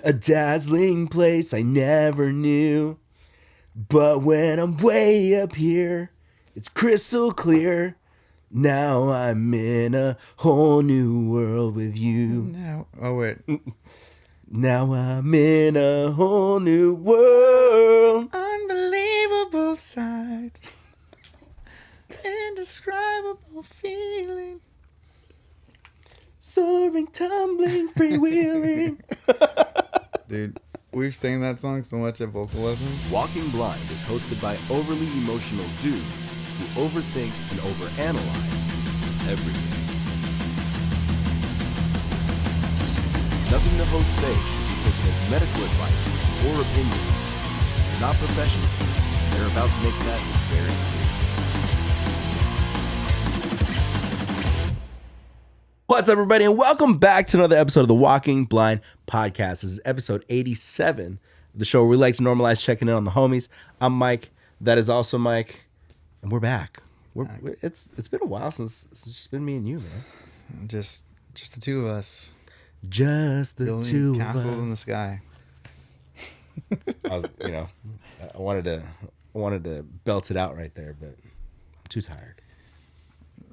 A dazzling place I never knew. But when I'm way up here, it's crystal clear. Now I'm in a whole new world with you. No. Oh, wait. Now I'm in a whole new world. Unbelievable sight. Indescribable feeling. Soaring, tumbling, freewheeling. Dude, we've sang that song so much at vocal lessons. Walking Blind is hosted by overly emotional dudes who overthink and overanalyze everything. Nothing the hosts say should be taken as medical advice or opinion. They're not professionals. They're about to make that very clear. What's up, everybody, and welcome back to another episode of the Walking Blind Podcast. This is episode 87 of the show where we like to normalize checking in on the homies. I'm Mike. That is also Mike. And we're back. It's been a while since it's just been me and you, man. Just the two of us. Just the Building two of castles us. in the sky. I wanted to belt it out right there, but I'm too tired.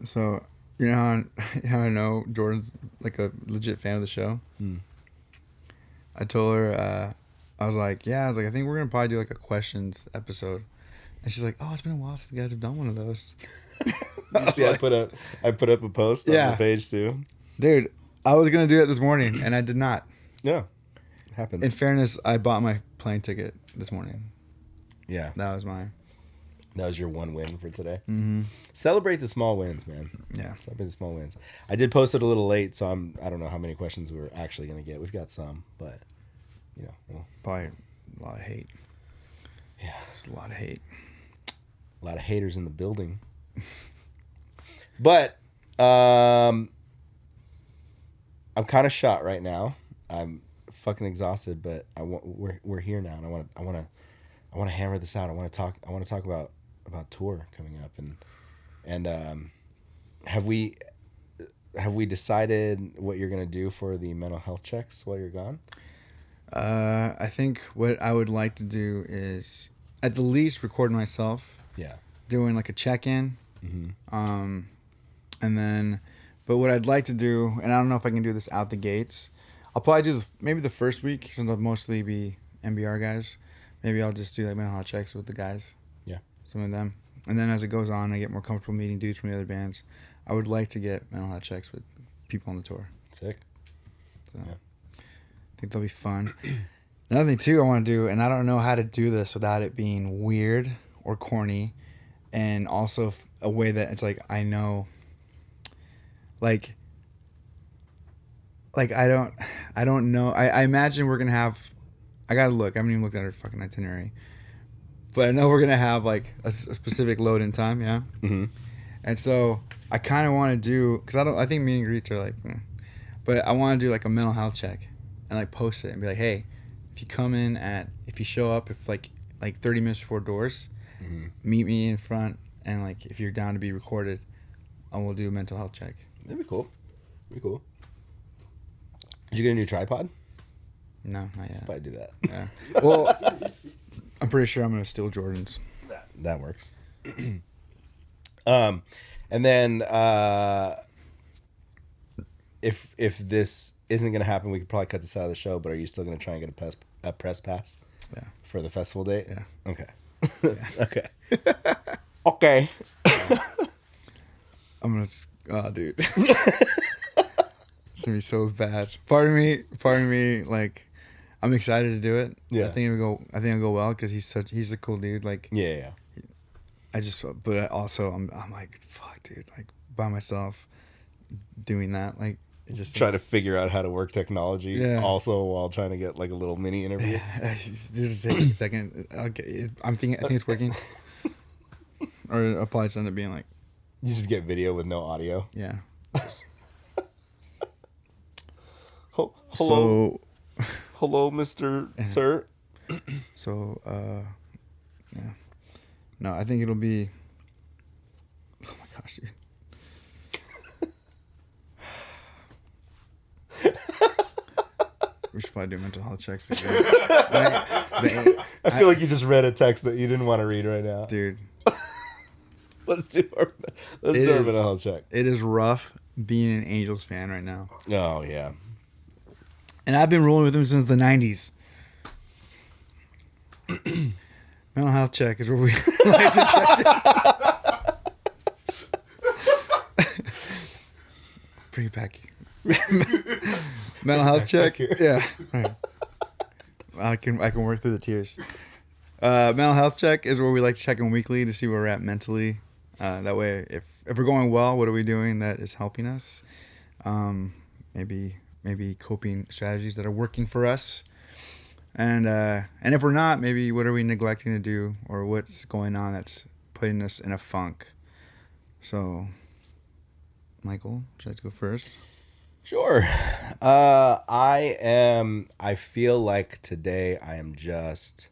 So, you know how I know Jordan's like a legit fan of the show? I told her, I was like, I think we're going to probably do like a questions episode. And she's like, oh, it's been a while since you guys have done one of those. I put up a post on the page too. Dude, I was going to do it this morning and I did not. Yeah. It happened. In fairness, I bought my plane ticket this morning. Yeah. That was your one win for today. Mm-hmm. Celebrate the small wins, man. Yeah. Celebrate the small wins. I did post it a little late, so I don't know how many questions we're actually going to get. We've got some, but, Probably a lot of hate. Yeah. Just a lot of hate. A lot of haters in the building. But, I'm kind of shot right now. I'm fucking exhausted, but we're here now, and I want to hammer this out. I want to talk about tour coming up, and have we decided what you're gonna do for the mental health checks while you're gone? I think what I would like to do is at the least record myself. Yeah. Doing like a check-in. Mm-hmm. And then, but what I'd like to do, and I don't know if I can do this out the gates, I'll probably do maybe the first week, since I'll mostly be MBR guys. Maybe I'll just do like mental health checks with the guys. Yeah. Some of them. And then as it goes on, I get more comfortable meeting dudes from the other bands. I would like to get mental health checks with people on the tour. Sick. So yeah. I think that'll be fun. Another thing too I want to do, and I don't know how to do this without it being weird or corny, and also a way that it's like I know, like I don't know. I imagine we're gonna have. I gotta look. I haven't even looked at our fucking itinerary, but I know we're gonna have like a specific load in time. Yeah. Mm-hmm. And so I kind of want to do, because I think meet and greets are like, but I want to do like a mental health check and like post it and be like, hey, if you show up, if like 30 minutes before doors, mm-hmm. meet me in front, and like if you're down to be recorded, I will do a mental health check. That'd be cool. Did you get a new tripod? No, not yet. Probably do that. Yeah. Well, I'm pretty sure I'm gonna steal Jordan's. That works. And then if this isn't gonna happen, we could probably cut this out of the show. But are you still gonna try and get a press pass? Yeah. For the festival date? Yeah. Okay. Yeah. Okay. Okay. I'm gonna. Oh, dude. It's gonna be so bad. Part of me, like, I'm excited to do it. Yeah. I think it'll go well because he's a cool dude. Like, Yeah. But also I'm like, fuck, dude, like by myself doing that, like it just Try to figure out how to work technology. Yeah. Also while trying to get like a little mini interview. This will take a second. Okay, I think it's working. Or I'll probably end up being like, You just get video with no audio. yeah. Hello, hello, Mr. Sir. So, yeah. No, I think it'll be. Oh my gosh, dude. We should probably do mental health checks again. I feel like you just read a text that you didn't want to read right now. Dude. Let's do our mental health check. It is rough being an Angels fan right now. Oh, yeah. And I've been rolling with them since the 90s. Mental health check is where we like to check it. Bring it back. Mental health check? Yeah. Right. I can work through the tears. Mental health check is where we like to check in weekly to see where we're at mentally. That way, if we're going well, what are we doing that is helping us? Maybe coping strategies that are working for us. And if we're not, maybe what are we neglecting to do, or what's going on that's putting us in a funk? So, Michael, should I go first? Sure. I feel like today I am just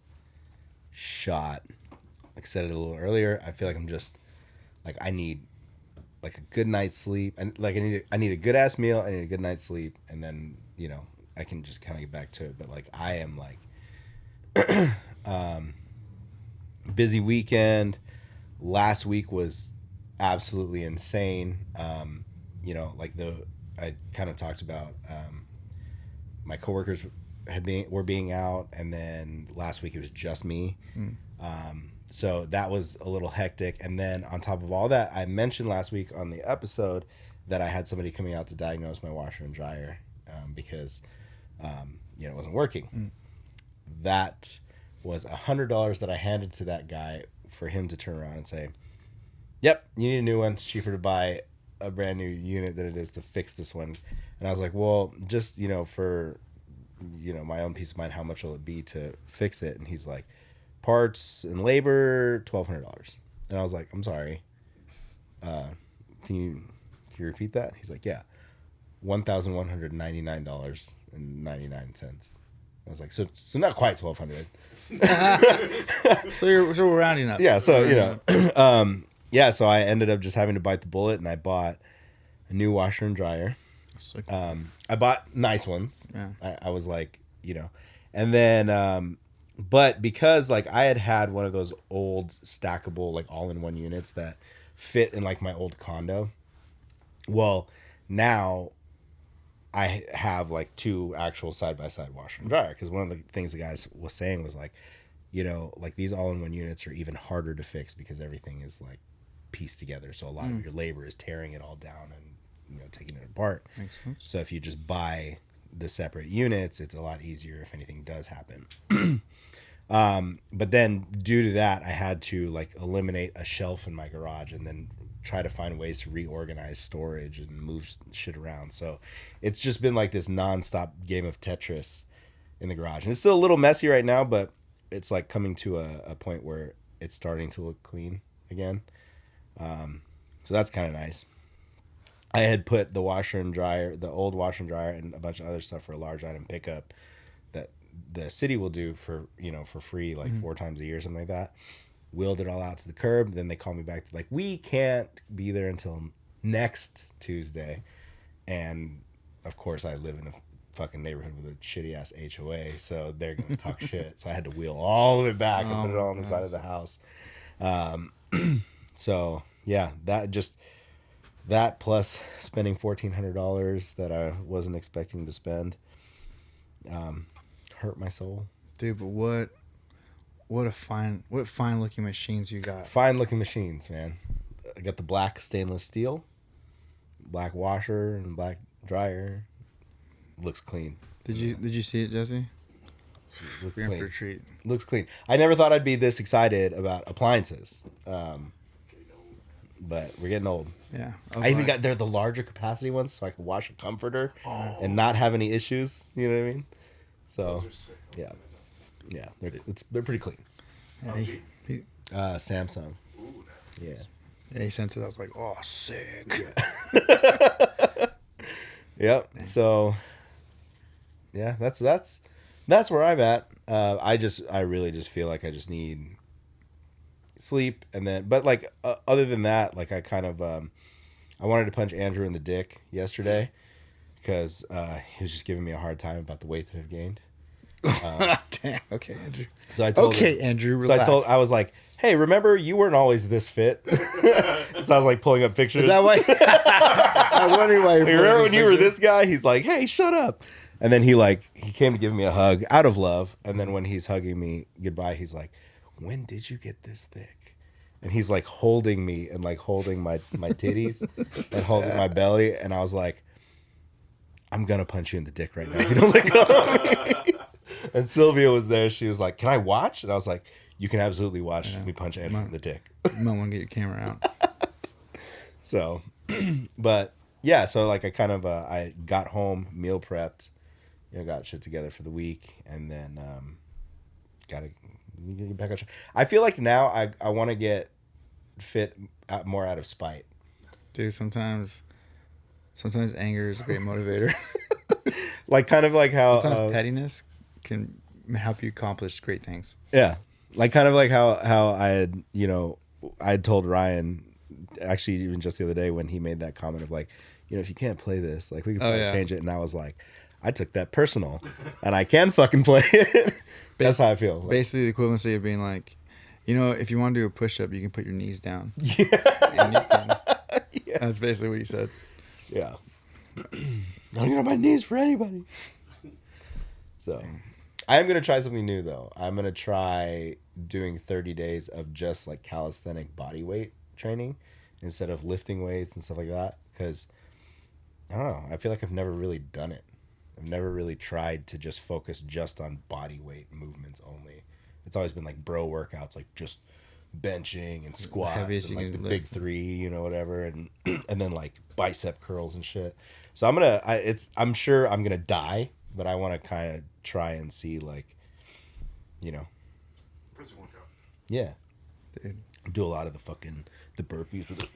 shot. Like I said it a little earlier, I feel like I'm just like I need like a good night's sleep, and like I need a good ass meal, I need a good night's sleep, and then I can just kind of get back to it. But like I am like busy weekend. Last week was absolutely insane. Like I kind of talked about my coworkers were being out, and then last week it was just me. So that was a little hectic. And then on top of all that, I mentioned last week on the episode that I had somebody coming out to diagnose my washer and dryer because it wasn't working. That was $100 that I handed to that guy for him to turn around and say, yep, you need a new one. It's cheaper to buy a brand new unit than it is to fix this one. And I was like, well, just for my own peace of mind, how much will it be to fix it? And he's like, parts and labor, $1,200. And I was like, I'm sorry, can you repeat that? He's like, yeah, $1,199.99. I was like, so not quite $1,200. So we're rounding up. Yeah, so so I ended up just having to bite the bullet, and I bought a new washer and dryer. I bought nice ones. Yeah. I was like, and then but because like I had one of those old stackable like all-in-one units that fit in like my old condo. Well, now I have like two actual side-by-side washer and dryer, because one of the things the guys was saying was like, like these all-in-one units are even harder to fix because everything is like pieced together. So a lot of your labor is tearing it all down and taking it apart. Makes sense. So if you just buy the separate units, it's a lot easier if anything does happen. But then due to that, I had to like eliminate a shelf in my garage and then try to find ways to reorganize storage and move shit around. So it's just been like this nonstop game of Tetris in the garage. And it's still a little messy right now, but it's like coming to a point where it's starting to look clean again. So that's kind of nice. I had put the washer and dryer, the old washer and dryer, and a bunch of other stuff for a large item pickup that the city will do for free, like 4 times a year, something like that. Wheeled it all out to the curb. Then they called me back to like, we can't be there until next Tuesday. And of course I live in a fucking neighborhood with a shitty ass HOA, so they're going to talk shit. So I had to wheel all of it back and put it all on the side of the house. So yeah, that plus spending $1,400 that I wasn't expecting to spend hurt my soul. Dude, but what fine looking machines you got. Fine looking machines, man. I got the black stainless steel, black washer and black dryer. Looks clean. Did you see it, Jesse? Looks We're in clean. for a treat. Looks clean. I never thought I'd be this excited about appliances. But we're getting old. Yeah. I even got the larger capacity ones, so I could wash a comforter and not have any issues. You know what I mean? So, yeah, they're pretty clean. Samsung. Ooh, nice. Yeah. Yeah, he sent it. I was like, oh, sick. Yeah. Yep. So, yeah, that's where I'm at. I really just feel like I just need sleep, and then but like other than that, like I kind of I wanted to punch Andrew in the dick yesterday because he was just giving me a hard time about the weight that I've gained. Damn. Okay, Andrew. So I told him, Andrew. Relax. I was like, hey, remember you weren't always this fit? So I was like pulling up pictures. Is that why? I was wondering why. Like, remember when you were this guy? He's like, hey, shut up. And then he came to give me a hug out of love. And then when he's hugging me goodbye, he's like, when did you get this thick? And he's like holding me and like holding my titties and holding my belly. And I was like, I'm going to punch you in the dick right now. You don't let go of me. And Sylvia was there. She was like, can I watch? And I was like, you can absolutely watch me punch Andrew in the dick. You might want to get your camera out. So, but yeah, so like I kind of, I got home, meal prepped, got shit together for the week, and then got to get back on track. I feel like now I want to get fit more out of spite. Dude, sometimes anger is a great motivator. Like kind of like how sometimes pettiness can help you accomplish great things. Yeah, like kind of like how I had I had told Ryan, actually even just the other day when he made that comment of like, if you can't play this, like we can probably change it, and I was like, I took that personal, and I can fucking play it. That's how I feel. Basically, the equivalency of being like, if you want to do a push-up, you can put your knees down. Yeah. Yes. That's basically what he said. Yeah. I don't get on my knees for anybody. So, I am going to try something new, though. I'm going to try doing 30 days of just, like, calisthenic body weight training instead of lifting weights and stuff like that. Because, I don't know. I feel like I've never really done it. I've never really tried to just focus just on body weight movements only. It's always been, like, bro workouts, like, just benching and squats and, like, the big three, whatever. And then, like, bicep curls and shit. So, I'm sure I'm going to die. But I want to kind of try and see, like, yeah, dude, do a lot of the burpees with it.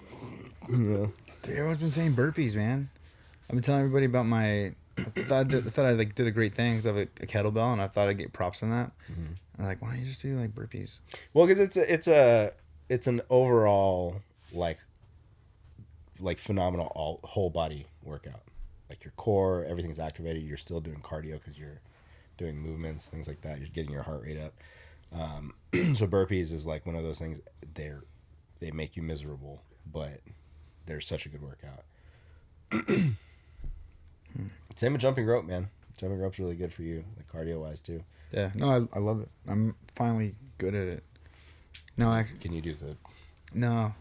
Dude, everyone's been saying burpees, man. I've been telling everybody about I thought I like did a great thing because I have a kettlebell, and I thought I'd get props on that. Mm-hmm. I'm like, why don't you just do like burpees? Well, because it's an overall like phenomenal whole body workout. Like your core, everything's activated. You're still doing cardio because you're doing movements, things like that. You're getting your heart rate up. So burpees is like one of those things. They make you miserable, but they're such a good workout. Same with jumping rope, man. Jumping rope's really good for you, like cardio wise too. Yeah, no, I love it. I'm finally good at it. No, can you do the? No,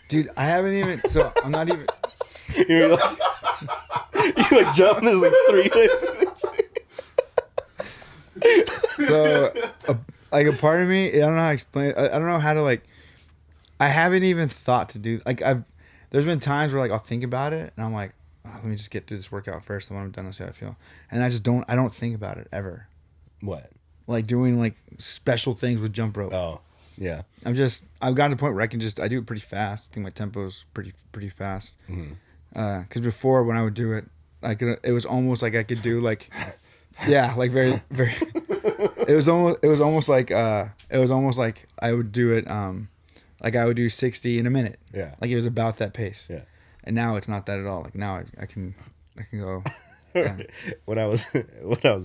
dude, I haven't even. So I'm not even. You're like, you like jump and there's like 3 days. So, like a part of me, I don't know how to explain it. I don't know how to like. I haven't even thought to do like There's been times where like I'll think about it and I'm like, let me just get through this workout first, and when I'm done, I'll see how I feel. And I just don't. I don't think about it ever. What? Like doing like special things with jump rope. Oh, yeah. I've gotten to the point where I do it pretty fast. I think my tempo is pretty fast. Mm-hmm. Because before when I would do it, it was almost like I could do like, yeah, like very very. It was almost like I would do it like I would do 60 in a minute. Yeah. Like it was about that pace. Yeah. And now it's not that at all. Like now I can go. Yeah. When I was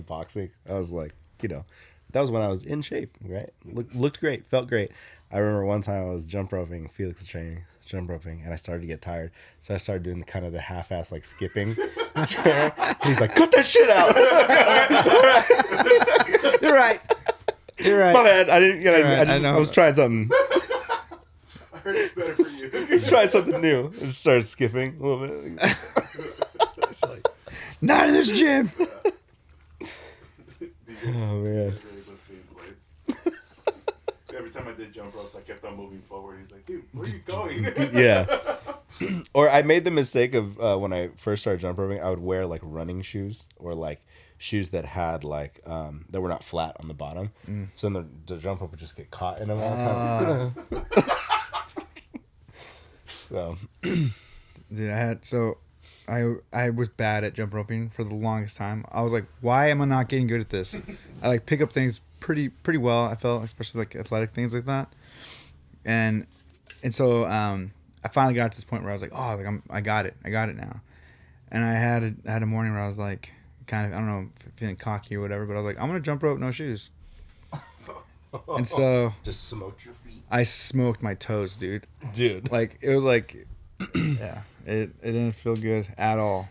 boxing, I was like, that was when I was in shape, right? Looked great, felt great. I remember one time I was jump roping, Felix was training, jump roping, and I started to get tired. So I started doing the half-ass like skipping. And he's like, cut that shit out. You're right. My bad. I didn't. I was trying something. I heard it's better for you. Just trying something new. I just started skipping a little bit. It's like, not in this gym. Oh man. Every time I did jump ropes, I kept on moving forward. He's like, dude, where are you going? Yeah. Or I made the mistake of when I first started jump roping, I would wear like running shoes or like shoes that had like that were not flat on the bottom. So then the jump rope would just get caught in them all the time. So, dude, I was bad at jump roping for the longest time. I was like, why am I not getting good at this? I like pick up things pretty well. I felt, especially like athletic things like that. And so I finally got to this point where I was like, oh, like I got it now. And I had a morning where I was like, kind of, I don't know, feeling cocky or whatever, but I was like, I'm gonna jump rope, no shoes. And so Just smoked your feet, I smoked my toes, dude. dude. Like it was like, yeah, it didn't feel good at all,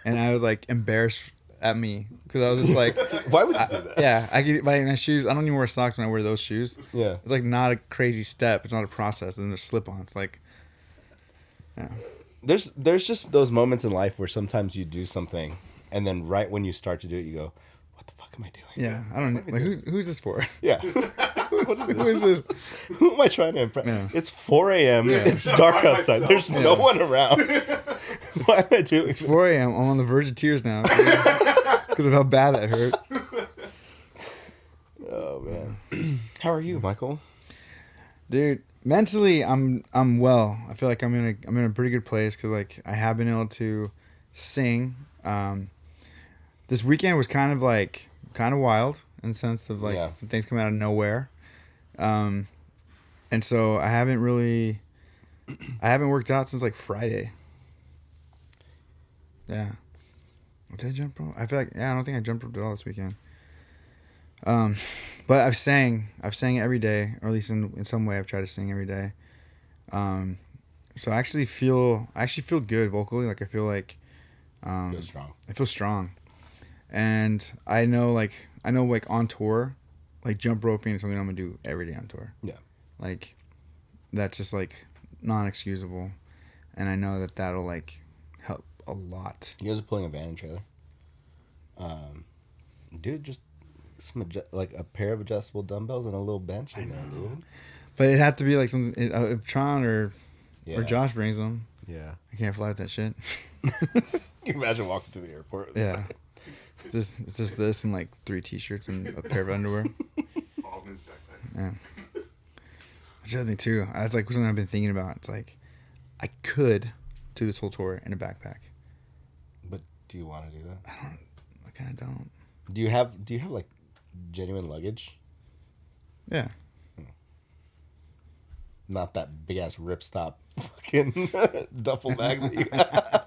and I was like embarrassed at me because I was just like, Why would you do that? yeah, I get my shoes. I don't even wear socks when I wear those shoes. Yeah. It's like not a crazy step. It's not a process. And there's slip on. It's like, yeah, There's just those moments in life where sometimes you do something, and then right when you start to do it, you go, "What the fuck am I doing?" yeah. I don't know. Like who's this for? Yeah. Who is this? Who am I trying to impress? Yeah. It's 4 a.m. Yeah. It's dark By outside. myself. There's no Yeah. one around. Why am I doing It's this? 4 a.m. I'm on the verge of tears now because of how bad that hurt. Oh man. How are you, Michael? Dude, mentally I'm well. I feel like I'm in a pretty good place because like I have been able to sing. This weekend was kind of wild in the sense of like Yeah. some things come out of nowhere. And so I haven't worked out since like Friday. Yeah. Did I jump rope? I feel like, I don't think I jumped rope at all this weekend. But I've sang every day, or at least in some way I've tried to sing every day. So I actually feel good vocally. Like I feel like, Feel strong. I feel strong. And I know like on tour, like jump roping is something I'm gonna do every day on tour. Yeah. Like that's just like non-excusable. And I know that that'll like help a lot. You guys are pulling a van and trailer. Dude, just like a pair of adjustable dumbbells and a little bench in there, dude. But it had to be like something if Tron or Yeah. Josh brings them. Yeah. I can't fly with that shit. Can you imagine walking through the airport? Yeah. It's just this and like 3 t-shirts and a pair of underwear. All in his backpack. Yeah. That's the other thing too. That's like something I've been thinking about. It's like I could do this whole tour in a backpack. But do you want to do that? I kind of don't. Do you have like genuine luggage? Yeah. Not that big ass ripstop fucking duffel bag that you have.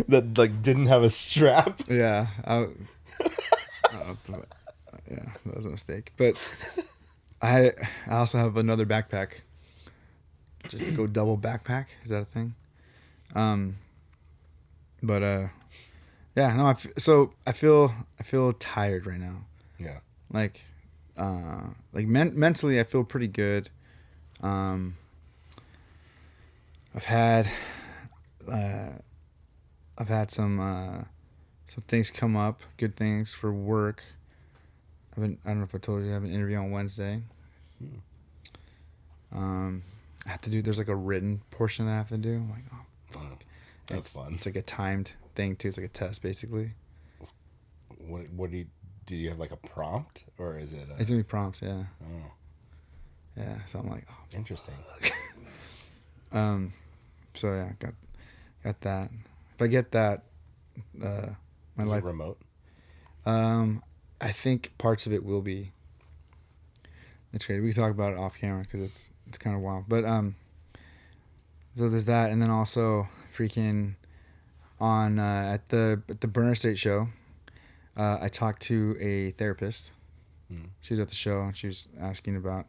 That like didn't have a strap. Yeah. Yeah, that was a mistake. But I also have another backpack. Just to go double backpack. Is that a thing? But yeah, no. I feel tired right now. Yeah. Like mentally, I feel pretty good. I've had some things come up, good things for work. I don't know if I told you I have an interview on Wednesday. I have to do. There's like a written portion that I have to do. I'm like, oh fuck, That's fun. It's like a timed thing too. It's like a test basically. What do you have like a prompt or is it? It's gonna be prompts, yeah. Oh, Yeah. So I'm like, oh. interesting. So yeah, got that. If I get that, my Is life it remote? I think parts of it will be. It's great. We can talk about it off camera because it's kind of wild. But so there's that, and then also freaking on at the Burner State show, I talked to a therapist. She was at the show and she was asking about,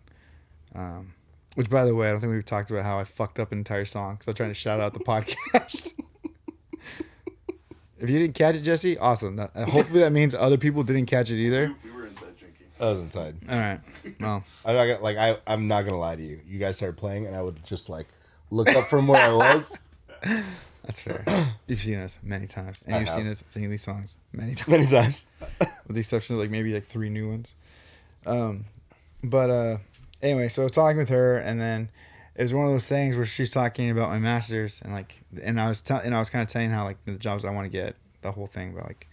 which by the way, I don't think we've talked about how I fucked up an entire song. So I'm trying to shout out the podcast. If you didn't catch it, Jesse, awesome. Hopefully that means other people didn't catch it either. We were inside drinking. I was inside. All right. Well, I'm not gonna lie to you. You guys started playing, and I would just like look up from where I was. that's fair. You've seen us many times, and I you've have. seen us singing these songs many times, Many times. with the exception of like maybe like 3 new ones. But anyway, so talking with her, and then it was one of those things where she's talking about my masters, and I was kind of telling how like the jobs I want to get, the whole thing, but like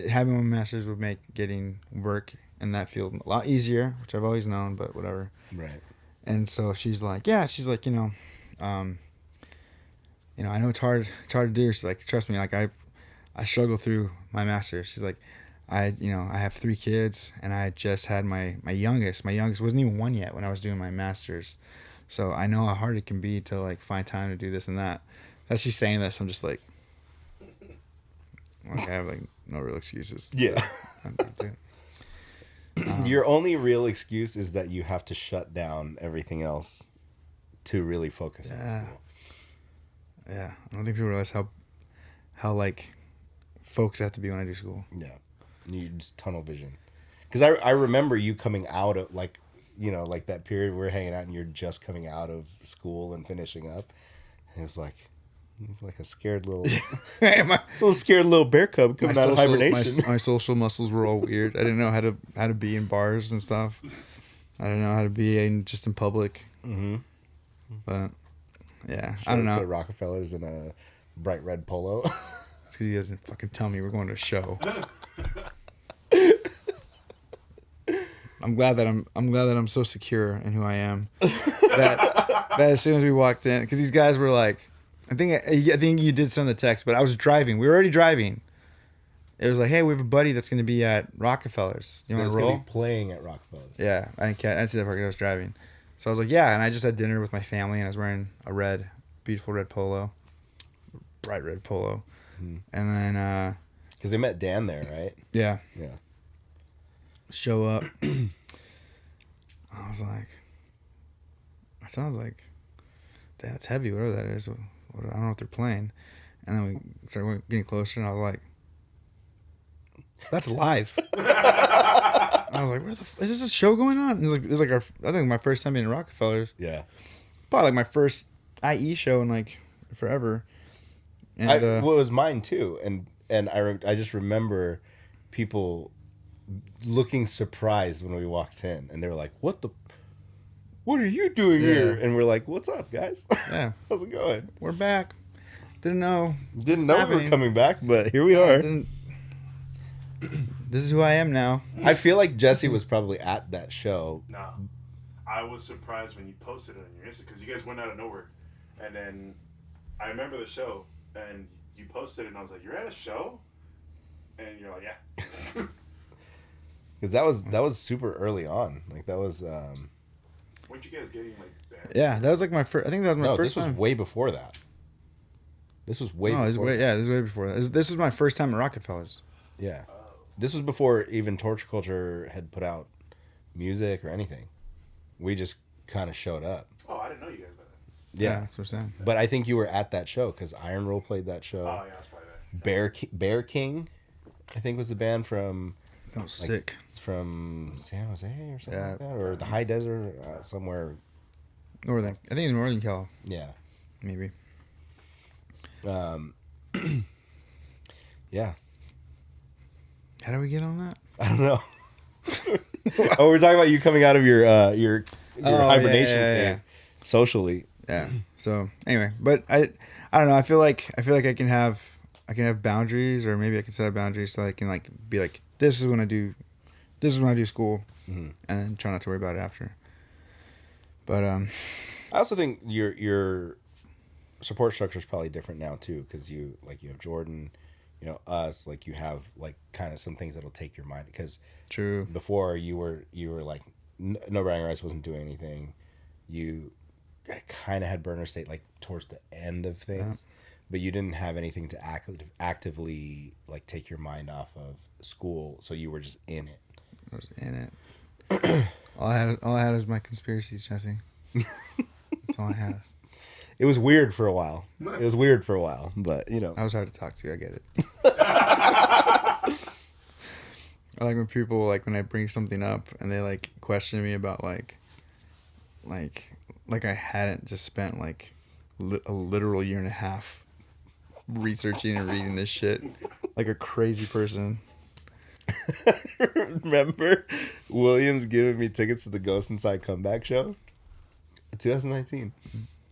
having my masters would make getting work in that field a lot easier, which I've always known, but whatever. Right. And so she's like, I know it's hard to do. She's like, trust me, like I struggle through my masters. She's like, I have 3 kids, and I just had my youngest. My youngest wasn't even 1 yet when I was doing my masters. So I know how hard it can be to like find time to do this and that. As she's saying this, I'm just like I have like no real excuses. Yeah. To- Your only real excuse is that you have to shut down everything else to really focus on school. Yeah, I don't think people realize how like focused I have to be when I do school. Yeah. You just tunnel vision. Because I remember you coming out of, like, you know, like that period we were hanging out and you're just coming out of school and finishing up. And it was like a scared little, scared little bear cub coming out of hibernation. My social muscles were all weird. I didn't know how to be in bars and stuff. I didn't know how to be in public. Mm-hmm. But yeah, I don't know. To Rockefellers in a bright red polo. It's because he doesn't fucking tell me we're going to a show. I'm glad that I'm so secure in who I am that as soon as we walked in, because these guys were like, I think you did send the text, but I was driving. We were already driving. It was like, hey, we have a buddy that's going to be at Rockefellers. You want to roll? Gonna be playing at Rockefellers. Yeah, I didn't see that part because I was driving. So I was like, yeah, and I just had dinner with my family, and I was wearing a beautiful red polo, bright red polo, and then because they met Dan there, right? Yeah. Show up. I was like, it sounds like, that's heavy, whatever that is. I don't know what they're playing. And then we started getting closer, and I was like, that's live. I was like, is this a show going on? And it was like I think my first time being in Rockefellers. Yeah. Probably like my first IE show in like forever. And well, it was mine too. And I just remember people looking surprised when we walked in, and they were like, what are you doing here? And we're like, what's up, guys? Yeah. How's it going? We're back. Didn't know we were coming back, but here we are. This is who I am now. I feel like Jesse was probably at that show. No. I was surprised when you posted it on your Instagram, because you guys went out of nowhere. And then I remember the show, and you posted it, and I was like, you're at a show? And you're like, yeah. Because that was super early on. Like, that was... Weren't you guys getting, like, banned? Yeah, that was like my first... I think that was my first time. This was way before that. This was way before this was way before that. This was my first time at Rockefellers. Yeah. This was before even Torture Culture had put out music or anything. We just kind of showed up. Oh, I didn't know you guys by that. Yeah. That's what I'm saying. But I think you were at that show because Iron Roll played that show. Oh, yeah, that's probably that. Bear King, I think, was the band from... That was sick. It's from San Jose or something Yeah. like that. Or the High Desert, somewhere. Northern. I think in Northern Cal. Yeah. Maybe. Yeah. How do we get on that? I don't know. Oh, we're talking about you coming out of your hibernation cave socially. Yeah. So anyway, but I don't know. I feel like I can have boundaries, or maybe I can set up boundaries so I can like be like, this is when I do school, and then try not to worry about it after. But I also think your support structure is probably different now too, because you have Jordan, us, like you have like kind of some things that'll take your mind, because true. Before you were like no bragging rights wasn't doing anything. You kind of had burner state like towards the end of things, but you didn't have anything to actively like take your mind off of school, so you were just in it. I was in it. all I had was my conspiracies, Jesse. That's all I had. It was weird for a while. But I was hard to talk to. I get it. I like when people, like when I bring something up and they like question me about like I hadn't just spent like a literal year and a half researching and reading this shit like a crazy person. Remember Williams giving me tickets to the Ghost Inside comeback show? 2019.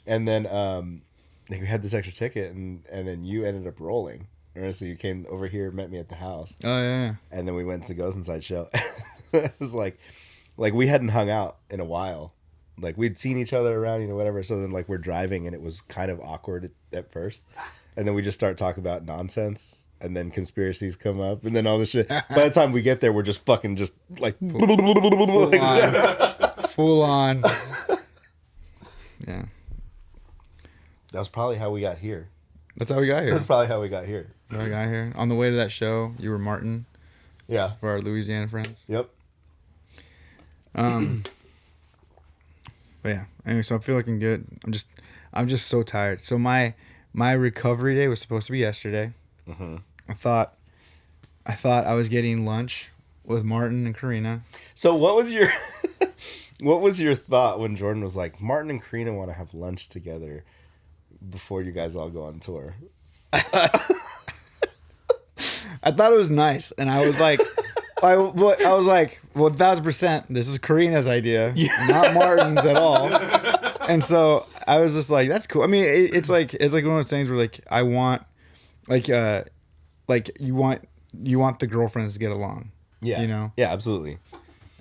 And then we had this extra ticket, and then you ended up rolling. So you came over here, met me at the house. Oh yeah. And then we went to the Ghost Inside show. It was like we hadn't hung out in a while. Like we'd seen each other around, whatever. So then like we're driving, and it was kind of awkward at first. And then we just start talking about nonsense, and then conspiracies come up, and then all this shit. By the time we get there, we're just fucking just like full on. Yeah. That was probably how we got here. That's how we got here. That's probably how we got here. That's how we got here. On the way to that show, you were Martin Yeah. for our Louisiana friends. Yep. But yeah. Anyway, so I feel like I'm good. I'm just so tired. So my recovery day was supposed to be yesterday. Mm-hmm. I thought I was getting lunch with Martin and Karina. So what was your what was your thought when Jordan was like, Martin and Karina want to have lunch together before you guys all go on tour? I thought it was nice, and I was like, I was like, well, 1,000%, this is Karina's idea, not Martin's at all. And so I was just like, that's cool. I mean, it's like one of those things where like I want, like you want the girlfriends to get along. Yeah. You know. Yeah, absolutely.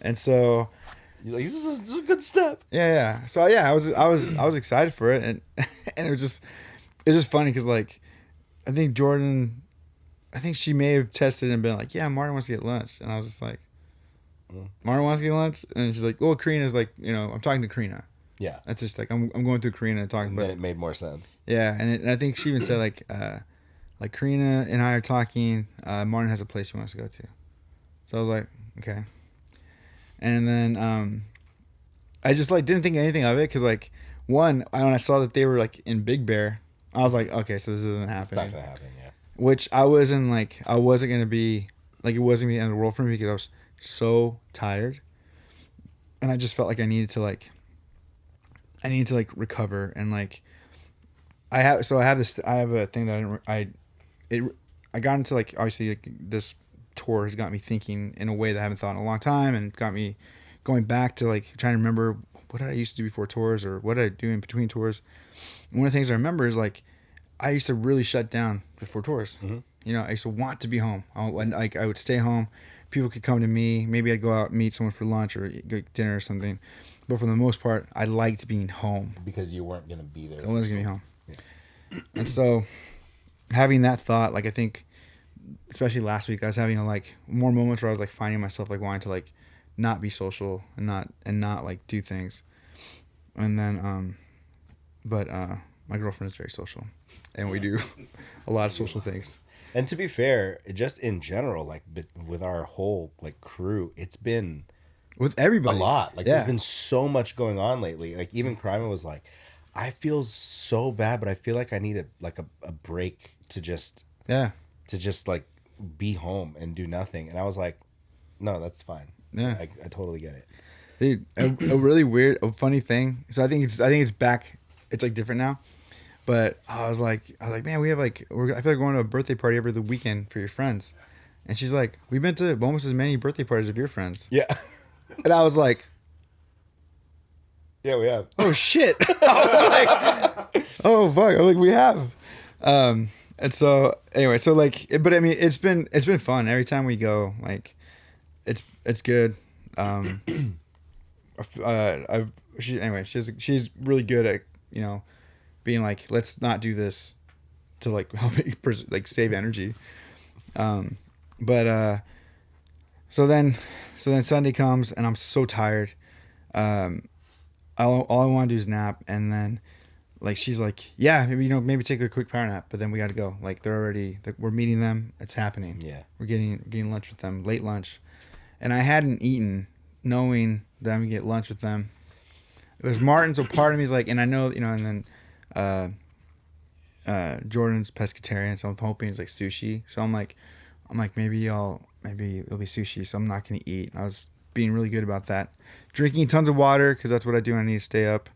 And so. You're like, this is a good step. Yeah. So yeah, I was excited for it, and it was just funny because like I think she may have tested and been like, yeah, Martin wants to get lunch, and I was just like, Martin wants to get lunch, and she's like, well, Karina's like, I'm talking to Karina. Yeah. That's just like I'm going through Karina and talking. And but then it made more sense. Yeah, and I think she even said like Karina and I are talking. Martin has a place he wants to go to, so I was like, okay. And then I just like didn't think anything of it because like when I saw that they were like in Big Bear, I was like, okay, so this isn't happening. It's not gonna happen, yeah. Which I wasn't gonna be like, it wasn't gonna be the end of the world for me because I was so tired, and I just felt like I needed to recover, and like I have a thing that I got into, like, obviously like this tour has got me thinking in a way that I haven't thought in a long time, and got me going back to like trying to remember what did I used to do before tours, or what did I do in between tours. And one of the things I remember is like I used to really shut down before tours. Mm-hmm. I used to want to be home. I would stay home. People could come to me. Maybe I'd go out and meet someone for lunch or get dinner or something. But for the most part, I liked being home. Because you weren't going to be there. So I wasn't going to be home. Yeah. And so having that thought, like I think, especially last week, I was having like more moments where I was like finding myself like wanting to like not be social and not like do things. And then, but my girlfriend is very social, and we do a lot of social things. And to be fair, just in general, like with our whole like crew, it's been with everybody a lot. Like there's been so much going on lately. Like even Crime was like, I feel so bad, but I feel like I need a break to just like be home and do nothing. And I was like, no, that's fine. Yeah, I totally get it. Dude, a really weird, funny thing. So I think it's back. It's like different now. But I was like, man, we have like, I feel like we're going to a birthday party every the weekend for your friends. And she's like, we've been to almost as many birthday parties of your friends. Yeah. And I was like, yeah, we have. Oh shit. I was like, oh fuck. I was like, we have. And so anyway, so like, but I mean, it's been fun every time we go. Like, it's good. She's really good at being like, let's not do this to like help like save energy. But so then Sunday comes and I'm so tired. All I want to do is nap, and then like she's like, yeah, maybe take a quick power nap, but then we got to go. Like we're meeting them. It's happening. Yeah, we're getting lunch with them, late lunch, and I hadn't eaten, knowing that I'm gonna get lunch with them. It was Martin, so part of me is like, and I know, and then Jordan's pescatarian, so I'm hoping it's like sushi. So I'm like maybe it'll be sushi, so I'm not gonna eat. I was being really good about that, drinking tons of water because that's what I do when I need to stay up.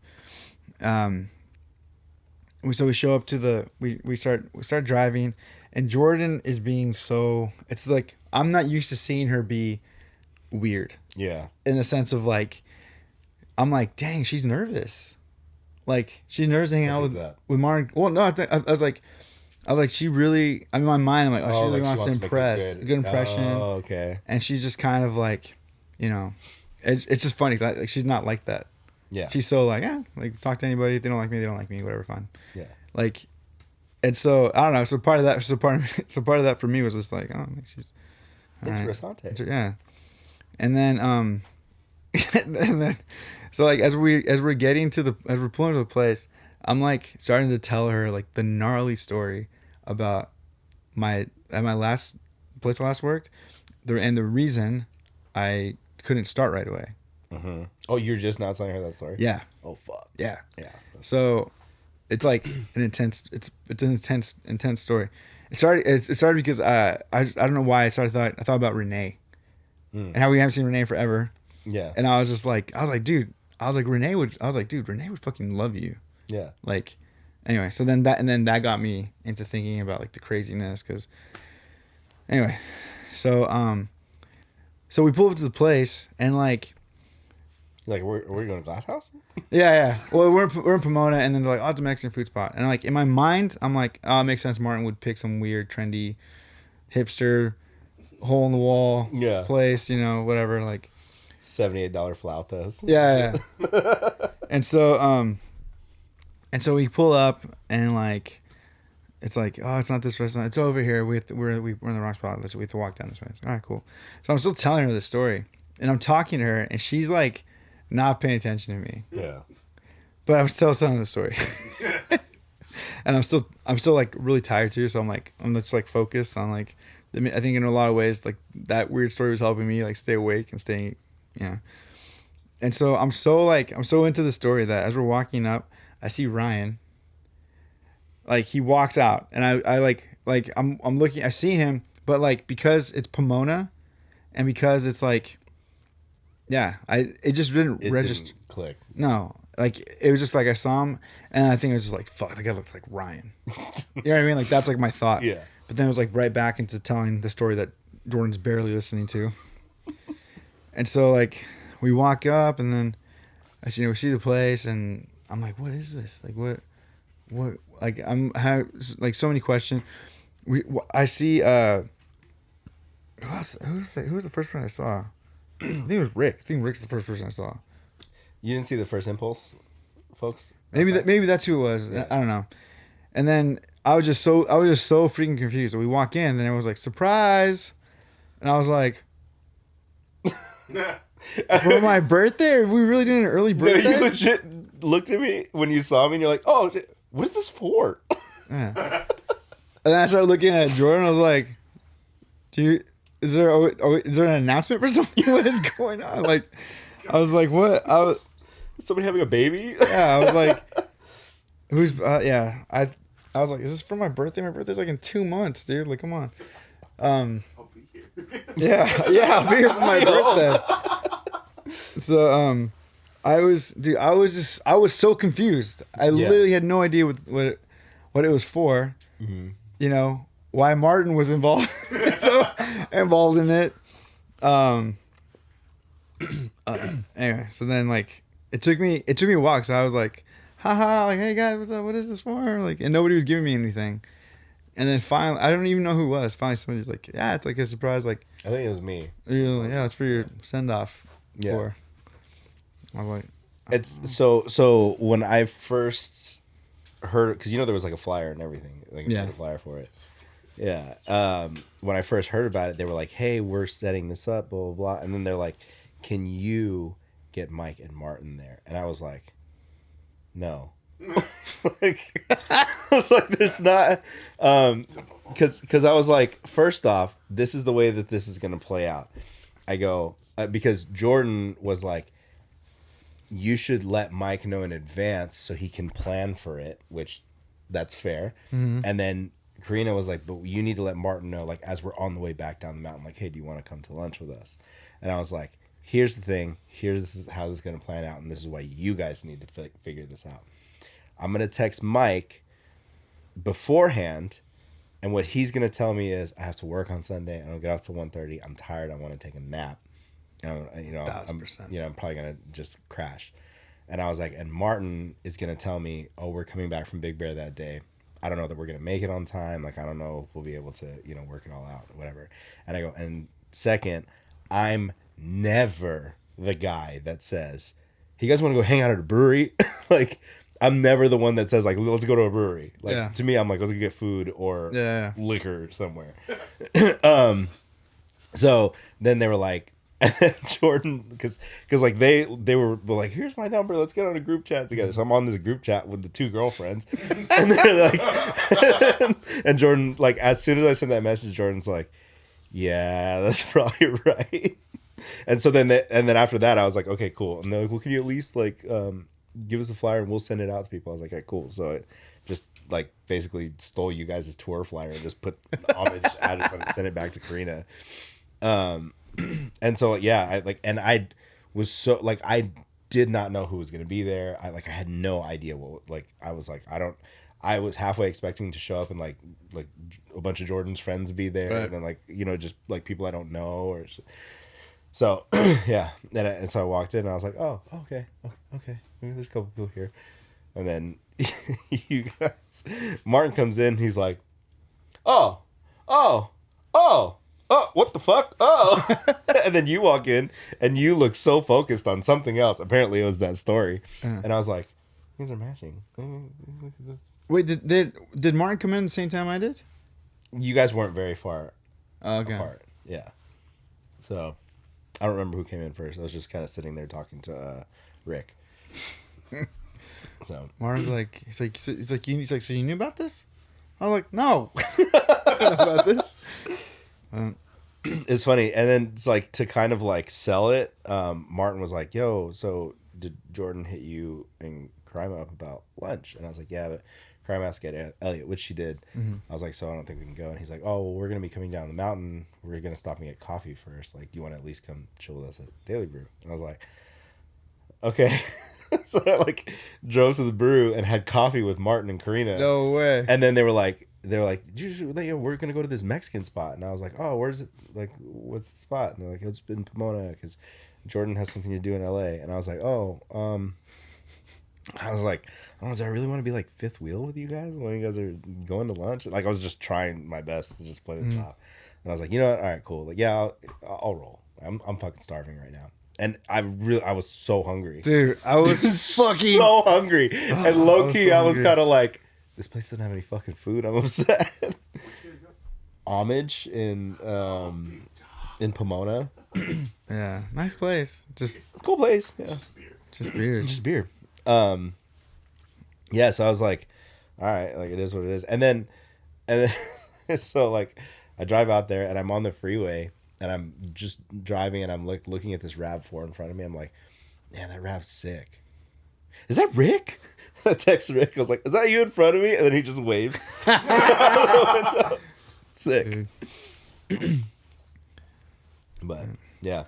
So we show up to we start driving, and Jordan is being so, it's like I'm not used to seeing her be weird. Yeah. In the sense of like, I'm like, dang, she's nervous. Like she's nervous hanging out with Martin. Well, no, I was like, she really. I mean, in my mind, I'm like, she really wants to impress, a good impression. Oh, okay. And she's just kind of like, it's just funny because like, she's not like that. Yeah. She's so like, like talk to anybody. If they don't like me, they don't like me. Whatever, fine. Yeah. Like, and so I don't know. So part of that for me was just like, oh, she's interessante. Yeah. And then and then, so like as we're pulling to the place, I'm like starting to tell her like the gnarly story about my last place I last worked, the reason I couldn't start right away. Mm-hmm. Oh, you're just now telling her that story? Yeah. Oh fuck. Yeah. Yeah. So it's like an intense story. It started because I don't know why I thought about Renee and how we haven't seen Renee in forever. Yeah. And I was like, dude, Renee would fucking love you. Yeah. Like, anyway, so then that got me into thinking about like the craziness, because anyway, so we pull up to the place and like, we're going to Glass House? yeah. Well, we're in Pomona, and then they're like, oh, it's a Mexican food spot, and like in my mind, I'm like, oh, it makes sense. Martin would pick some weird, trendy, hipster, hole in the wall place, whatever, like $78 flautas. Yeah. And so we pull up and like, it's like, oh, it's not this restaurant. It's over here. We're in the wrong spot. We have to walk down this way. All right, cool. So I'm still telling her the story, and I'm talking to her, and she's like, not paying attention to me. Yeah. But I'm still telling the story. And I'm still like really tired too. So I'm just like focused on like, I think in a lot of ways, like that weird story was helping me like stay awake and stay, And so I'm so into the story that as we're walking up, I see Ryan. Like he walks out, and I'm looking. I see him, but like because it's Pomona, and because it's like, it just didn't register. Didn't click. No, like it was just like I saw him, and I think it was just like, fuck, that guy looks like Ryan. You know what I mean? Like that's like my thought. Yeah. But then it was like right back into telling the story that Jordan's barely listening to. And so like we walk up, and then we see the place, and I'm like, what is this? Like what like I'm have like so many questions. I see who was the first person I saw? I think it was Rick. I think Rick's the first person I saw. You didn't see the first impulse, folks? Maybe that's who it was. Yeah. I don't know. And then I was just so freaking confused. So we walk in, and then it was like, surprise, and I was like, for my birthday? Are we really doing an early birthday? No, you legit looked at me when you saw me, and you're like, oh, what is this for? Yeah. And then I started looking at Jordan. I was like, is there an announcement for something? What is going on? Like, I was like, what? Somebody having a baby? Yeah, I was like, who's? I was like, is this for my birthday? My birthday's like in 2 months, dude. Like, come on. I'll be here. Yeah, I'll be here for my birthday. So, I was so confused. I literally had no idea what it was for. Mm-hmm. Why Martin was involved in it. Anyway, so then like it took me a while. So I was like, haha, like, hey guys, what's up? What is this for? Like, and nobody was giving me anything. And then finally, I don't even know who it was. Finally, somebody's like, yeah, it's like a surprise. Like, I think it was me. Yeah, it's for your send off. Yeah. I was like, it's so when I first heard, because there was like a flyer and everything, like a flyer for it. Yeah. When I first heard about it, they were like, hey, we're setting this up, blah blah blah, and then they're like, can you get Mike and Martin there? And I was like, no. Like, I was like, there's not, because I was like, first off, this is the way that this is gonna play out. I go because Jordan was like, you should let Mike know in advance so he can plan for it, which that's fair. Mm-hmm. And then Karina was like, but you need to let Martin know, like, as we're on the way back down the mountain, like, hey, do you want to come to lunch with us? And I was like, here's the thing. This is how this is going to plan out, and this is why you guys need to figure this out. I'm going to text Mike beforehand, and what he's going to tell me is, I have to work on Sunday. I don't get off till 1:30. I'm tired. I want to take a nap. I'm probably going to just crash. And I was like, and Martin is going to tell me, oh, we're coming back from Big Bear that day. I don't know that we're going to make it on time. Like, I don't know if we'll be able to, work it all out or whatever. And I go, and second, I'm never the guy that says, hey, you guys want to go hang out at a brewery? Like, I'm never the one that says, like, let's go to a brewery. Like, to me, I'm like, let's go get food or liquor somewhere. So then they were like, And then Jordan, because like they were like, here's my number, let's get on a group chat together. So I'm on this group chat with the two girlfriends, and they're like, and Jordan, like, as soon as I sent that message, Jordan's like, yeah, that's probably right. And so then after that, I was like, okay, cool. And they're like, well, can you at least like give us a flyer and we'll send it out to people? I was like, okay, cool. So it just like basically stole you guys' tour flyer and just put the homage address on it and sent it back to Karina. And so yeah, I was so like, I did not know who was gonna be there. I had no idea what, like, I was halfway expecting to show up and like a bunch of Jordan's friends be there, right. And then like, you know, just like people I don't know or so yeah. And so I walked in and I was like, oh, okay, maybe there's a couple people here. And then you guys, Martin comes in, he's like, oh, what the fuck? Oh. And then you walk in and you look so focused on something else. Apparently it was that story. And I was like, these are matching. Wait, did Martin come in the same time I did? You guys weren't very far okay. apart. Yeah. So I don't remember who came in first. I was just kind of sitting there talking to Rick. So Martin's like, he's like, so you knew about this? I was like, no, I don't know about this. It's funny, and then it's like to kind of like sell it. Martin was like, "Yo, so did Jordan hit you and Crime up about lunch?" And I was like, "Yeah, but Crime has to get Elliot," which she did. Mm-hmm. I was like, "So I don't think we can go." And he's like, "Oh, well, we're gonna be coming down the mountain. We're gonna stop and get coffee first. Like, do you want to at least come chill with us at Daily Brew?" And I was like, "Okay." So I like drove to the brew and had coffee with Martin and Karina. No way. And then they were like, we're gonna go to this Mexican spot, and I was like, oh, where's it? Like, what's the spot? And they're like, it's in Pomona because Jordan has something to do in LA. And I was like, oh, I was like, oh, do I really want to be like fifth wheel with you guys when you guys are going to lunch? Like, I was just trying my best to just play this off. And I was like, you know what? All right, cool. Like, yeah, I'll roll. I'm fucking starving right now. And I was so hungry. Dude, I was fucking so hungry. And low key, I was kind of like, this place doesn't have any fucking food. I'm upset. Homage in Pomona. Yeah, nice place. Just it's a cool place. Yeah. Just beer. Just beer. Yeah, so I was like, all right, like it is what it is. And then so like I drive out there and I'm on the freeway and I'm just driving and I'm like looking at this RAV4 in front of me. I'm like, man, that RAV's sick. Is that Rick? I texted Rick. I was like, is that you in front of me? And then he just waves. Sick. But yeah,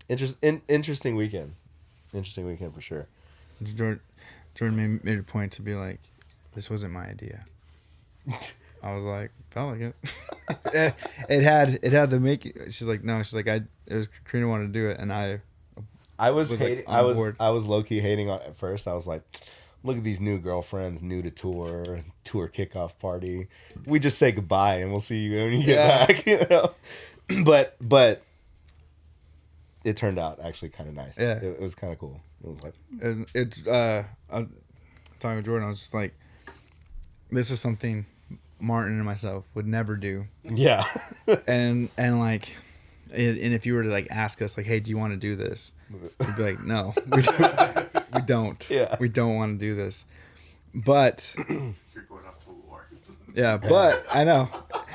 interesting weekend. Interesting weekend for sure. Jordan made a point to be like, this wasn't my idea. I was like, felt like it. it had the make. She's like, no. She's like, it was Karina wanted to do it, and I was hating. Like, I was low key hating on it at first. I was like, look at these new girlfriends, new to tour kickoff party. We just say goodbye and we'll see you when you get back. You know, but it turned out actually kind of nice. Yeah, it was kind of cool. It was like I'm talking with Jordan. I was just like, this is something Martin and myself would never do. Yeah, and like. And if you were to like ask us like, hey, do you want to do this? We'd be like, no, we don't. Yeah, we don't want to do this. But you're going off to war. Yeah, but I know.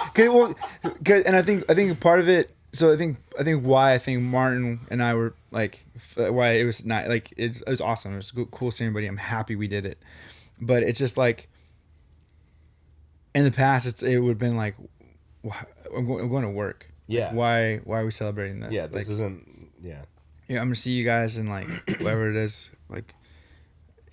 Okay, well, good, and I think part of it. So I think why I think Martin and I were like why it was not like it was awesome. It was cool seeing everybody. I'm happy we did it, but it's just like in the past it would have been like I'm going to work. Yeah. Why are we celebrating this? Yeah, this isn't. Yeah. Yeah, I'm gonna see you guys in like whatever it is. Like,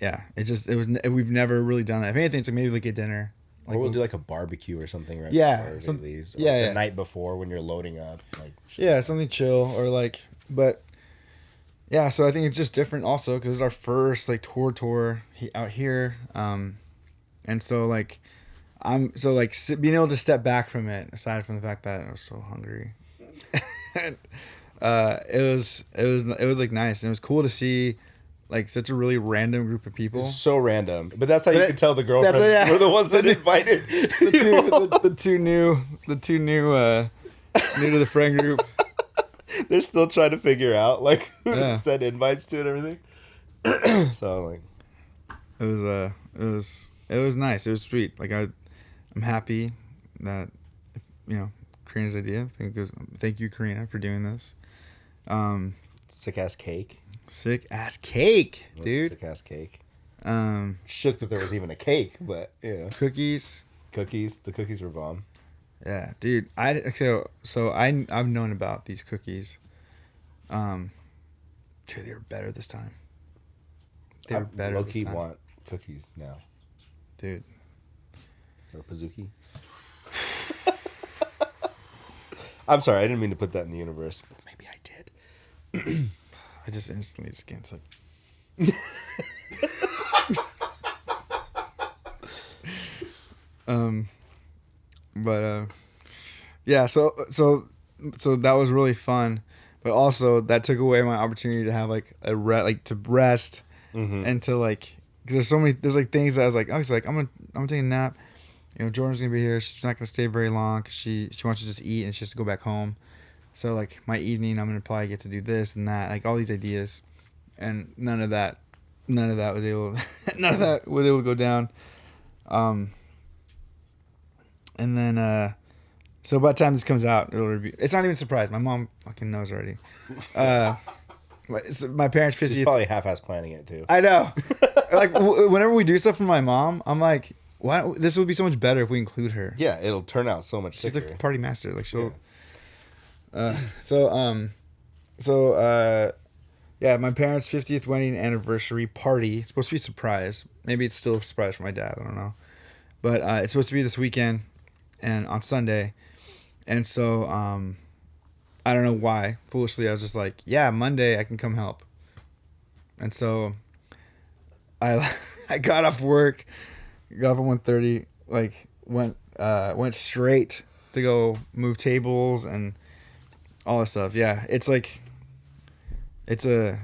yeah, we've never really done that. If anything, it's like maybe like a dinner. Like, or we'll do like a barbecue or something right before everybody leaves. Or the night before when you're loading up. Like something chill or like, but yeah. So I think it's just different also because it's our first like tour out here, and so like. Being able to step back from it, aside from the fact that I was so hungry, it was like nice and it was cool to see like such a really random group of people. It's so random, but that's how you can tell the girlfriends were the ones that invited the two new new to the friend group. They're still trying to figure out like who Yeah. to send invites to and everything. So like, it was nice. It was sweet. Like I'm happy that Karina's idea. Thank you, Karina, for doing this. sick ass cake, Sick ass cake, dude. Sick ass cake. Um, Shook that there was even a cake, but cookies. cookies. The cookies were bomb. Yeah, dude. I've known about these cookies. Dude, they were better this time. They were better Low this key time. want cookies now. Dude. Or Pazuki. I'm sorry, I didn't mean to put that in the universe, but maybe I did. I just instantly just can't. It's like, yeah. So that was really fun, but also that took away my opportunity to have like to rest and to like, because there's like things that I was like, I'm gonna take a nap. Jordan's gonna be here. She's not gonna stay very long because she wants to just eat and she has to go back home. So like my evening, I'm gonna probably get to do this and that, like all these ideas, and none of that was able to go down. And then so by the time this comes out, it's not even a surprise. My mom fucking knows already. My parents' 50th. She's probably half-ass planning it too. I know. Like whenever we do stuff for my mom, I'm like, this would be so much better if we include her. Yeah, it'll turn out so much She's sicker. like the party master. Like she'll. Yeah. Yeah, my parents' 50th wedding anniversary party. It's supposed to be a surprise. Maybe it's still a surprise for my dad. I don't know. But it's supposed to be this weekend and on Sunday. And so I don't know why. Foolishly, I was just like, yeah, Monday I can come help. And so I got off work, got up at 1:30, like went straight to go move tables and all that stuff. Yeah, it's like, it's a,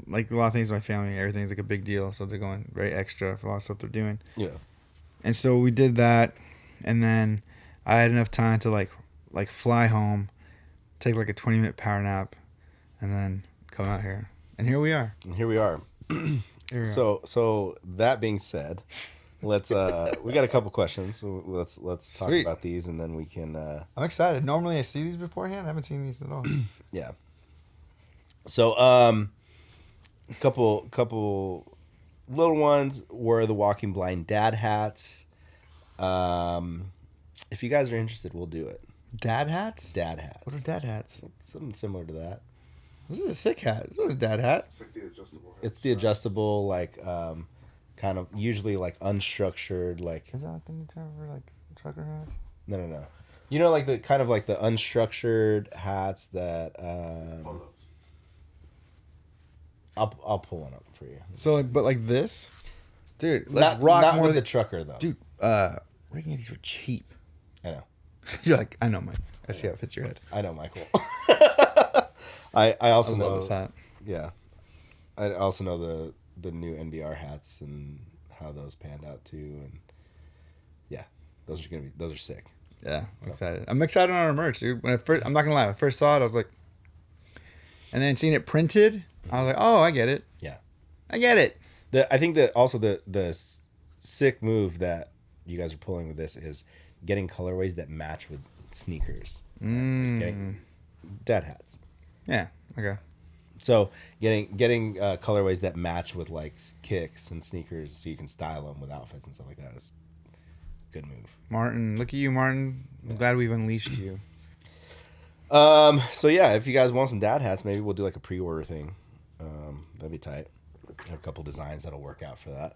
like a lot of things in my family, everything's like a big deal. So they're going very extra for a lot of stuff they're doing. Yeah. And so we did that. And then I had enough time to like fly home, take like a 20-minute power nap, and then come out here. And here we are. And here we are. So that being said, let's we got a couple questions. Let's talk Sweet. about these, and then we can I'm excited. Normally I see these beforehand. I haven't seen these at all. yeah. So couple little ones were the Walking Blind dad hats. If you guys are interested, we'll do it. Dad hats? Dad hats. What are dad hats? Something similar to that. This is a sick hat. This is a dad hat. It's like the adjustable. It's the adjustable, like kind of usually like unstructured, like Is that like the new term for like trucker hats? no. You know, like the kind of like the unstructured hats that Polos. I'll pull one up for you. So like, but like this, dude. Let's Not, rock not more with than the trucker though. dude. Rigging these were cheap. I know. You're like, I know, Mike. I see how it fits your head. I know, Michael. I also I know love this hat. Yeah, I also know the new NBR hats and how those panned out too, and yeah, those are sick. Yeah, I'm excited. I'm excited on our merch, dude. I'm not gonna lie. When I first saw it, I was like, and then seeing it printed, I was like, oh, I get it. Yeah, I get it. I think that also the sick move that you guys are pulling with this is getting colorways that match with sneakers. Like getting dad hats. Yeah. Okay. So getting colorways that match with like kicks and sneakers, so you can style them with outfits and stuff like that is a good move. Martin, look at you, Martin. I'm glad we've unleashed you. So yeah, if you guys want some dad hats, maybe we'll do like a pre-order thing. That'd be tight. Have a couple designs that'll work out for that.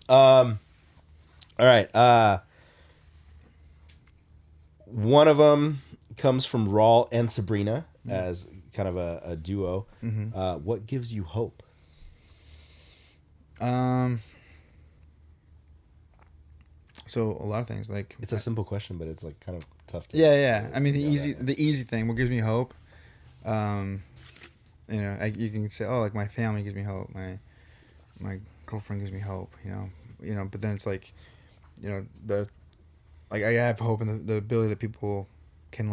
All right. One of them comes from Raul and Sabrina as kind of a duo. What gives you hope? So a lot of things like It's a simple question, but it's like kind of tough to. yeah. I mean, the Yeah. easy thing. What gives me hope? You can say, oh, like my family gives me hope. My girlfriend gives me hope. But then it's like, I have hope in the ability that people can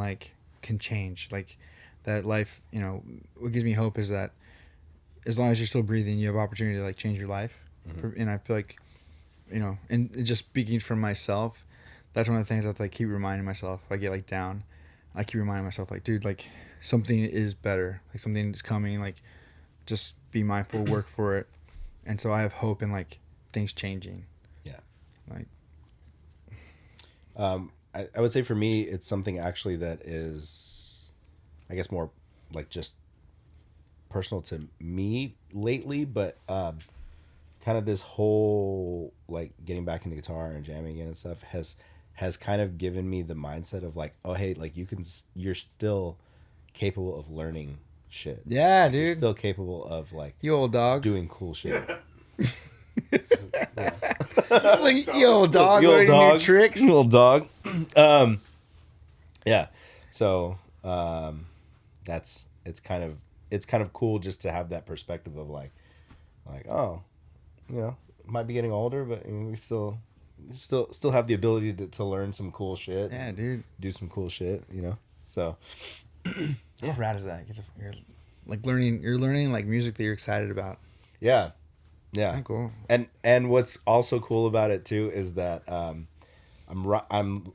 change. Like that life, what gives me hope is that as long as you're still breathing, you have opportunity to like change your life. And I feel like, and just speaking from myself, that's one of the things I have to like keep reminding myself. If I get like down, I keep reminding myself like, dude, like something is better, like something is coming, like just be mindful, work for it. And so I have hope in like things changing. Yeah. Like, I would say for me, it's something actually that is, I guess, more like just personal to me lately, but kind of this whole like getting back into guitar and jamming again and stuff has kind of given me the mindset of like, oh hey, like you're still capable of learning shit. yeah, You're dude. still capable of like You old dog. doing cool shit. Like, you old dog. You old learning dog. New tricks. You little dog. Yeah. So it's kind of cool just to have that perspective of like oh, might be getting older, but we still have the ability to learn some cool shit. Yeah, dude. Do some cool shit, So How rad is that? You're like learning. You're learning like music that you're excited about. yeah. Yeah, cool. And what's also cool about it too is that I'm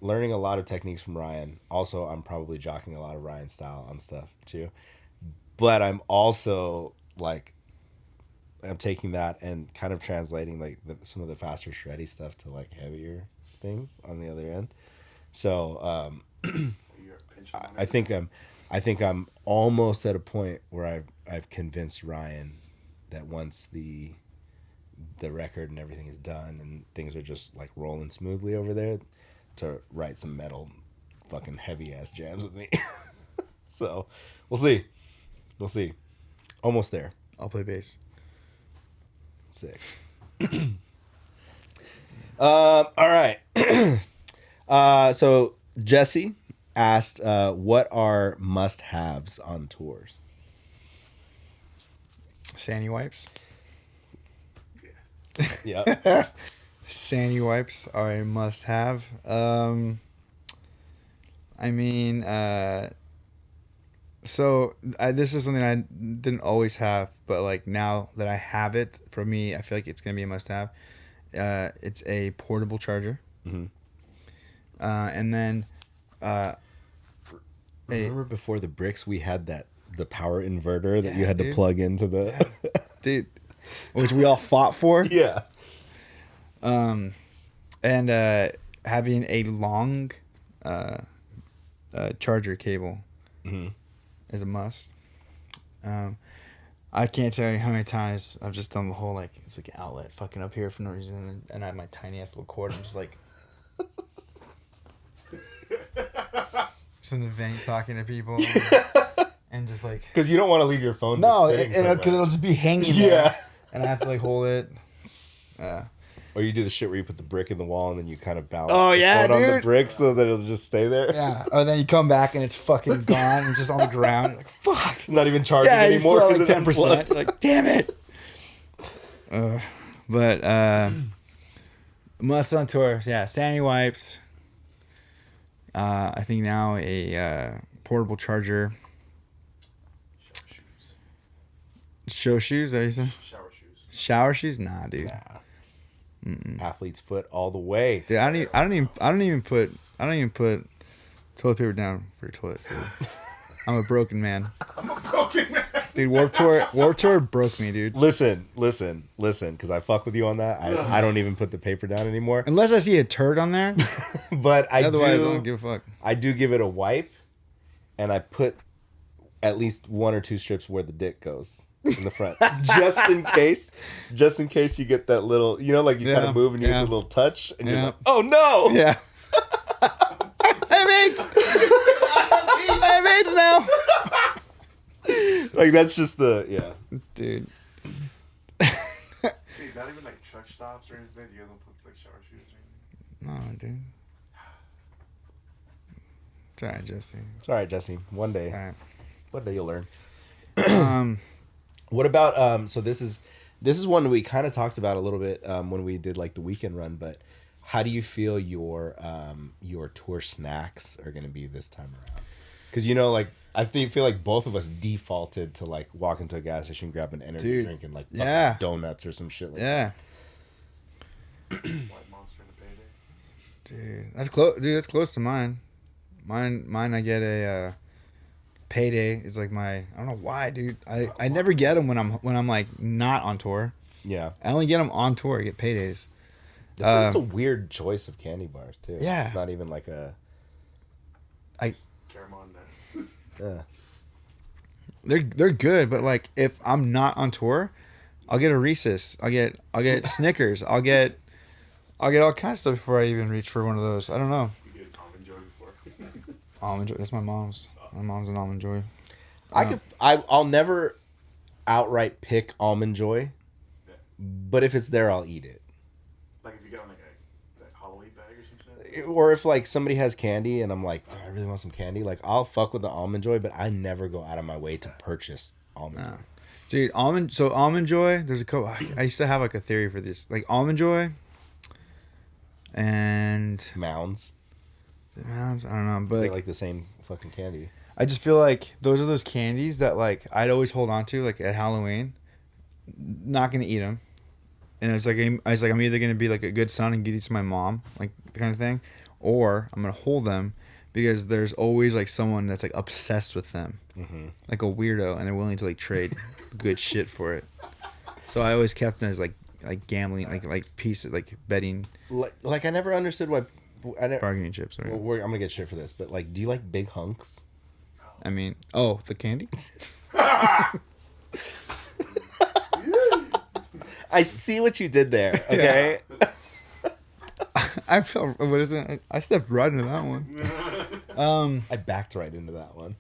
learning a lot of techniques from Ryan. Also, I'm probably jocking a lot of Ryan's style on stuff too. But I'm also like I'm taking that and kind of translating like some of the faster shreddy stuff to like heavier things on the other end. So I think I'm almost at a point where I've convinced Ryan that once the record and everything is done and things are just like rolling smoothly over there, to write some metal fucking heavy ass jams with me. So we'll see. Almost there. I'll play bass. Sick. All right. So Jesse asked, what are must-haves on tours? Sandy wipes. Yep. Sandy wipes are a must-have. This is something I didn't always have, but like now that I have it, for me, I feel like it's gonna be a must-have. It's a portable charger. Mm-hmm. And then, remember before the bricks, we had the power inverter that Yeah, you had to dude. plug into the. dude, which we all fought for. Yeah. And having a long charger cable is a must. I can't tell you how many times I've just done the whole like it's like an outlet fucking up here for no reason, and I have my tiny ass little cord. I'm just like just in the venue talking to people and just like Because you don't want to leave your phone. no, just sitting because it'll just be hanging Yeah. there, and I have to like hold it. Yeah. Or you do the shit where you put the brick in the wall and then you kind of balance Oh, the yeah, phone on the dude. brick so that it'll just stay there. Yeah. Or then you come back and it's fucking gone and it's just on the ground. You're like, fuck. It's not even charging Yeah, you anymore. still have like 'cause it 10%. unplugged. Like, damn it. But must on tour. Yeah, Sandy wipes. I think now a portable charger. Show shoes, is that what you said? Shower shoes. Shower shoes? Nah, dude. Nah. Athlete's foot all the way. Dude, I don't even put toilet paper down for your toilet, dude. I'm a broken man. I'm a broken man. Dude, Warped Tour broke me, dude. Listen, because I fuck with you on that. I don't even put the paper down anymore. Unless I see a turd on there. But Otherwise, I don't give a fuck. I do give it a wipe, and I put at least 1 or 2 strips where the dick goes in the front, just in case you get that little, like you kind of move and you get the little touch, and you're like, oh no, Yeah. I have AIDS. I have AIDS now. like that's just dude. Dude, not even like truck stops or anything. You guys don't put like shower shoes or anything. No, dude. It's alright, Jesse. It's all right, Jesse. One day you'll learn. Alright. What about so this is one that we kind of talked about a little bit when we did like the weekend run, but how do you feel your tour snacks are going to be this time around? Because like feel like both of us defaulted to like walk into a gas station, grab an energy drink, and like yeah, donuts or some shit like yeah. White Monster and a Payday. Dude, that's close. Dude, that's close to mine. Mine. I get a Payday. Is like my. I don't know why, dude. I never get them when I'm like not on tour. Yeah. I only get them on tour. I get Paydays. It's a weird choice of candy bars too. Yeah. It's not even like a. Caramel nuts. Yeah. They're good, but like if I'm not on tour, I'll get a Reese's. I'll get Snickers. I'll get all kinds of stuff before I even reach for one of those. I don't know. You get Almond Joy before. Almond Joy. That's my mom's. My mom's an Almond Joy. I'll never outright pick Almond Joy, but if it's there, I'll eat it. Like if you get on like a Halloween bag or something. Or if like somebody has candy and I'm like, do I really want some candy? Like I'll fuck with the Almond Joy, but I never go out of my way to purchase Almond Joy. Dude, Almond Joy. There's a couple. I used to have like a theory for this, like Almond Joy, and Mounds. I don't know, but They're like the same fucking candy. I just feel like those are those candies that like I'd always hold on to, like at Halloween. Not gonna eat them, and I'm either gonna be like a good son and give these to my mom, like the kind of thing, or I'm gonna hold them because there's always like someone that's like obsessed with them, like a weirdo, and they're willing to like trade good shit for it. So I always kept them as like gambling, like pieces, like betting, Like I never understood why. bargaining chips. Right? I'm gonna get shit for this, but like, do you like big hunks? I mean, oh, the candy. I see what you did there. Okay. I felt. What is it? I stepped right into that one. I backed right into that one.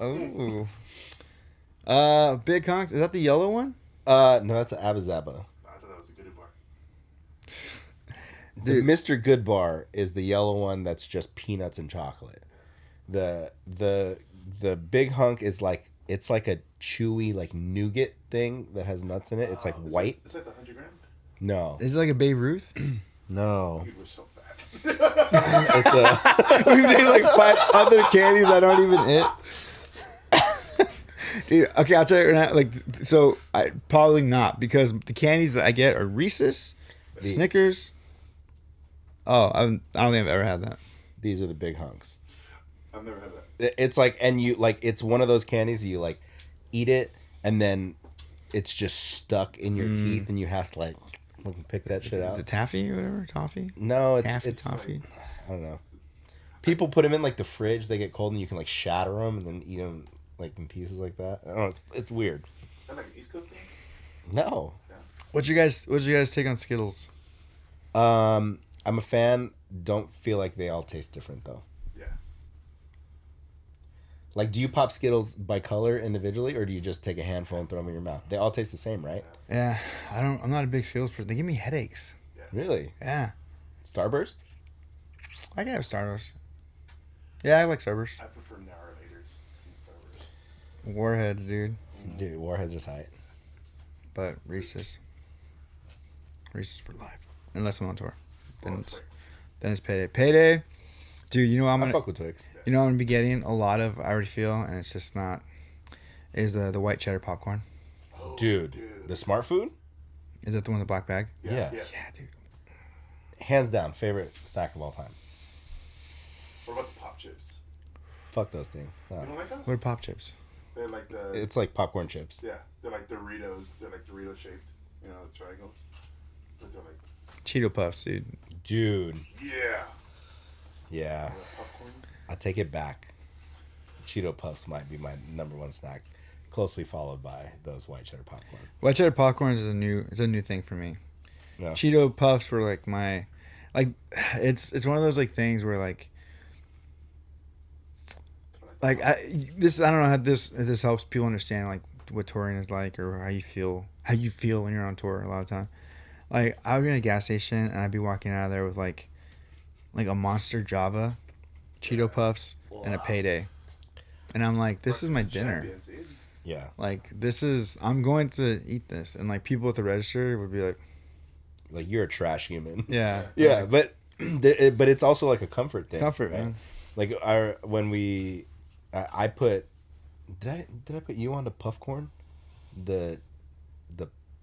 Oh. Big Hunks. Is that the yellow one? No, that's an Abba Zaba. I thought that was a good bar. The Mr. Good Bar is the yellow one that's just peanuts and chocolate. The big hunk is like, it's like a chewy like nougat thing that has nuts in it. It's like white. Is that the 100 gram? No. Is it like a Babe Ruth? No. Dude, we're so fat. It's a We made like 5 other candies that aren't even it. Dude, okay, I'll tell you right now. Like, so I probably not, because the candies that I get are Reese's, These. Snickers. Oh, I don't think I've ever had that. These are the big hunks. I've never had that. It's like, and you like, it's one of those candies you like eat it and then it's just stuck in your teeth and you have to like pick that shit out. Is it taffy or whatever? Toffee? No, Taffy, it's toffee. I don't know. People put them in like the fridge. They get cold and you can like shatter them and then eat them like in pieces like that. I don't know. It's weird. Is that like an East Coast thing? No. What's your guys take on Skittles? I'm a fan. Don't feel like they all taste different though. Yeah. Like, do you pop Skittles by color individually, or do you just take a handful and throw them in your mouth? They all taste the same, right? Yeah, I'm not a big Skittles person. They give me headaches. Really? Yeah. Starburst? I can have Starburst. Yeah, I like Starburst. I prefer Narrators and Starburst. Warheads, dude. Dude, Warheads are tight. But Reese's. Reese's for life. Unless I'm on tour. Then it's Payday. Payday, dude, you know I fuck with Twix. I'm gonna be getting a lot of, I already feel, and it's just not, is the white cheddar popcorn. Dude, the Smart Food? Is that the one in the black bag? Yeah. Yeah, dude. Hands down, favorite snack of all time. What about the pop chips? Fuck those things. No. You don't like those? What are pop chips? They're like the... It's like popcorn chips. Yeah, they're like Doritos. They're like Dorito shaped. You know, the triangles. But they're like... Cheeto Puffs, dude. Dude. Yeah. Yeah. Popcorns. I take it back. Cheeto Puffs might be my number one snack, closely followed by those white cheddar popcorn. White cheddar popcorn is a new thing for me. Yeah. Cheeto Puffs were like my, like, it's one of those like things where like I don't know how this helps people understand like what touring is like or how you feel when you're on tour a lot of time. Like I would be in a gas station and I'd be walking out of there with like a Monster Java, Cheeto Puffs, and a Payday, and I'm like, this is my dinner. Yeah. Like I'm going to eat this, and like people at the register would be like, you're a trash human. yeah, Yeah, but it's also like a comfort thing. comfort, right? man. Like I put Did I put you on the puff corn? The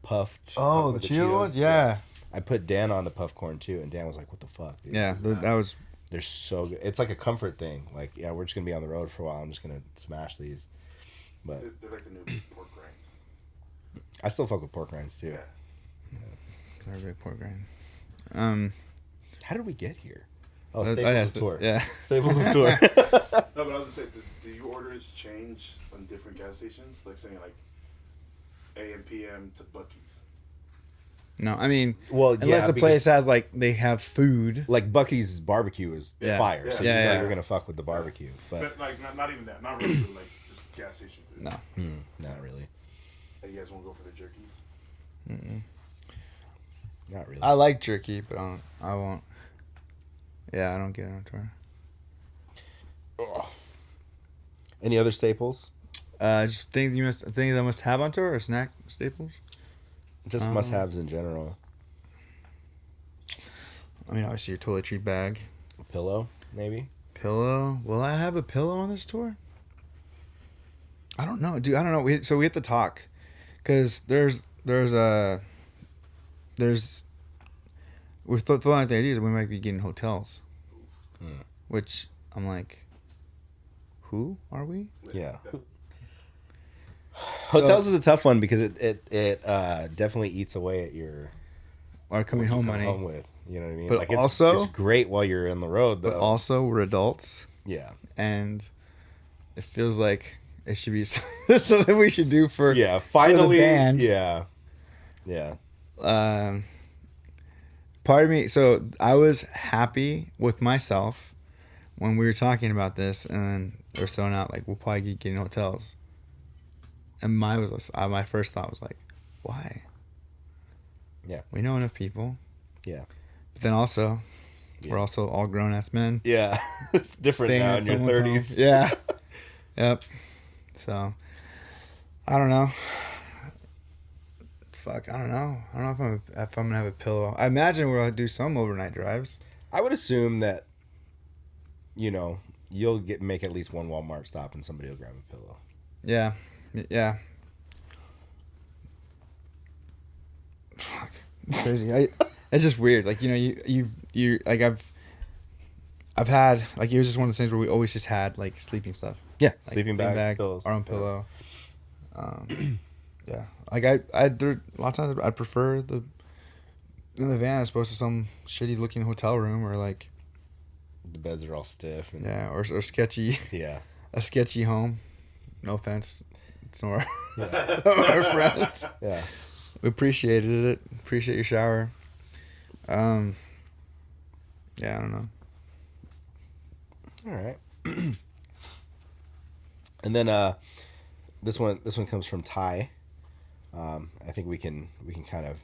puffed. Oh, the with Cheeto ones? Yeah. I put Dan on the puff corn too, and Dan was like, "What the fuck, dude?" Yeah, that was... They're so good. It's like a comfort thing. Like, yeah, we're just gonna be on the road for a while. I'm just gonna smash these. But They're like the new pork rinds. I still fuck with pork rinds too. Yeah. They're a big pork rind. How did we get here? Oh, Oh, Staples yeah, of Tour. yeah. Staples of Tour. No, but I was gonna say, do your orders change on different gas stations? Like saying like AM PM to Bucky's. No, I mean, Well, unless yeah, the place has, like, they have food. like Bucky's barbecue is Yeah. fire, Yeah. so Yeah, you know yeah. you're gonna fuck with the barbecue. But Like not even that, not really food, like just gas station food. No. not really. Hey, you guys want to go for the jerkies? Mm-mm. Not really. I like jerky, but I won't. Yeah, I don't get it on tour. Ugh. Any other staples? Just things I must have on tour or snack staples. Just must-haves in general. I mean, obviously your toiletry bag, A pillow, maybe. pillow. Will I have a pillow on this tour? I don't know, dude. I don't know. We have to talk, cause we're throwing out the idea that we might be getting hotels, which I'm like, who are we? Yeah. Hotels is a tough one because it definitely eats away at your Our coming what you home come money. home with. You know what I mean? But like also- it's great while you're on the road, though. But also we're adults, yeah, and it feels like it should be something we should do for yeah. Finally, band. yeah, yeah. Part of me, so I was happy with myself when we were talking about this, and then they were throwing out like we'll probably be getting hotels, and my first thought was like, why? Yeah. We know enough people. Yeah. But then also, Yeah. we're also all grown ass men. Yeah, it's different Staying now at in your someone's 30s. home. Yeah. Yep. So, I don't know. Fuck, I don't know. I don't know if I'm gonna have a pillow. I imagine we'll do some overnight drives. I would assume that, you'll make at least one Walmart stop and somebody will grab a pillow. Yeah. Yeah. Fuck. It's crazy. It's just weird. Like, you like I've had, like, it was just one of the things where we always just had like sleeping stuff. Yeah, Like, sleeping bag, pillows, our own pillow. Yeah. Like there a lot of times I'd prefer in the van as opposed to some shitty looking hotel room or like, The beds are all stiff. And, yeah, or sketchy, yeah. a sketchy home. No offense. It's not Yeah. our friends. Yeah. We appreciated it. Appreciate your shower. Yeah, I don't know. All right. And then this one comes from Ty. I think we can kind of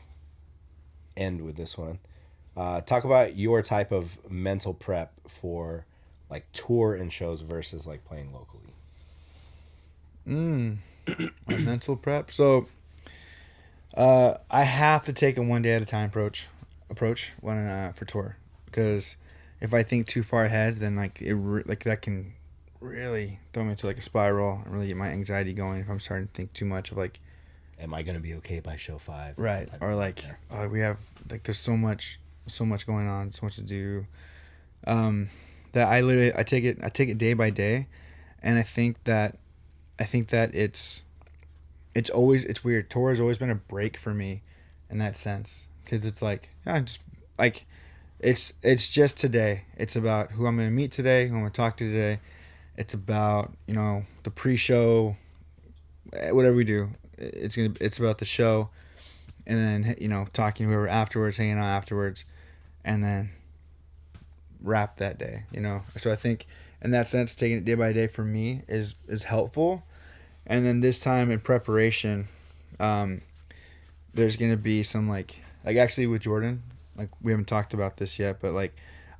end with this one. Talk about your type of mental prep for like tour and shows versus like playing locally. My mental prep. So I have to take a one day at a time approach when for tour, because if I think too far ahead, then like that can really throw me into like a spiral and really get my anxiety going if I'm starting to think too much of like, am I gonna be okay by show 5? right, or like we have like there's so much going on, so much to do, that I take it day by day, and I think that it's weird. Tour has always been a break for me in that sense, because it's like, yeah, I'm just like, it's just today. It's about who I'm going to meet today, who I'm going to talk to today. It's about, the pre-show, whatever we do. It's about the show, and then, talking to whoever afterwards, hanging out afterwards, and then wrap that day, So I think in that sense, taking it day by day for me is helpful. And then this time in preparation, there's going to be some like actually with Jordan, like we haven't talked about this yet, but like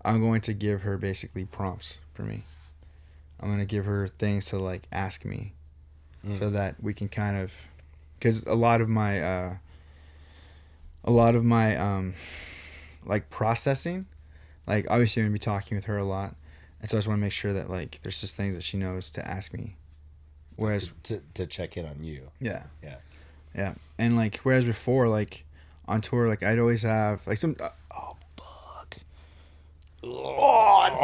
I'm going to give her basically prompts for me. I'm going to give her things to like ask me so that we can kind of, because a lot of my like processing, like obviously I'm going to be talking with her a lot. And so I just want to make sure that like there's just things that she knows to ask me. Whereas to check in on you. yeah, Yeah. yeah, and like whereas before, like on tour, like I'd always have like some. Oh fuck! Oh,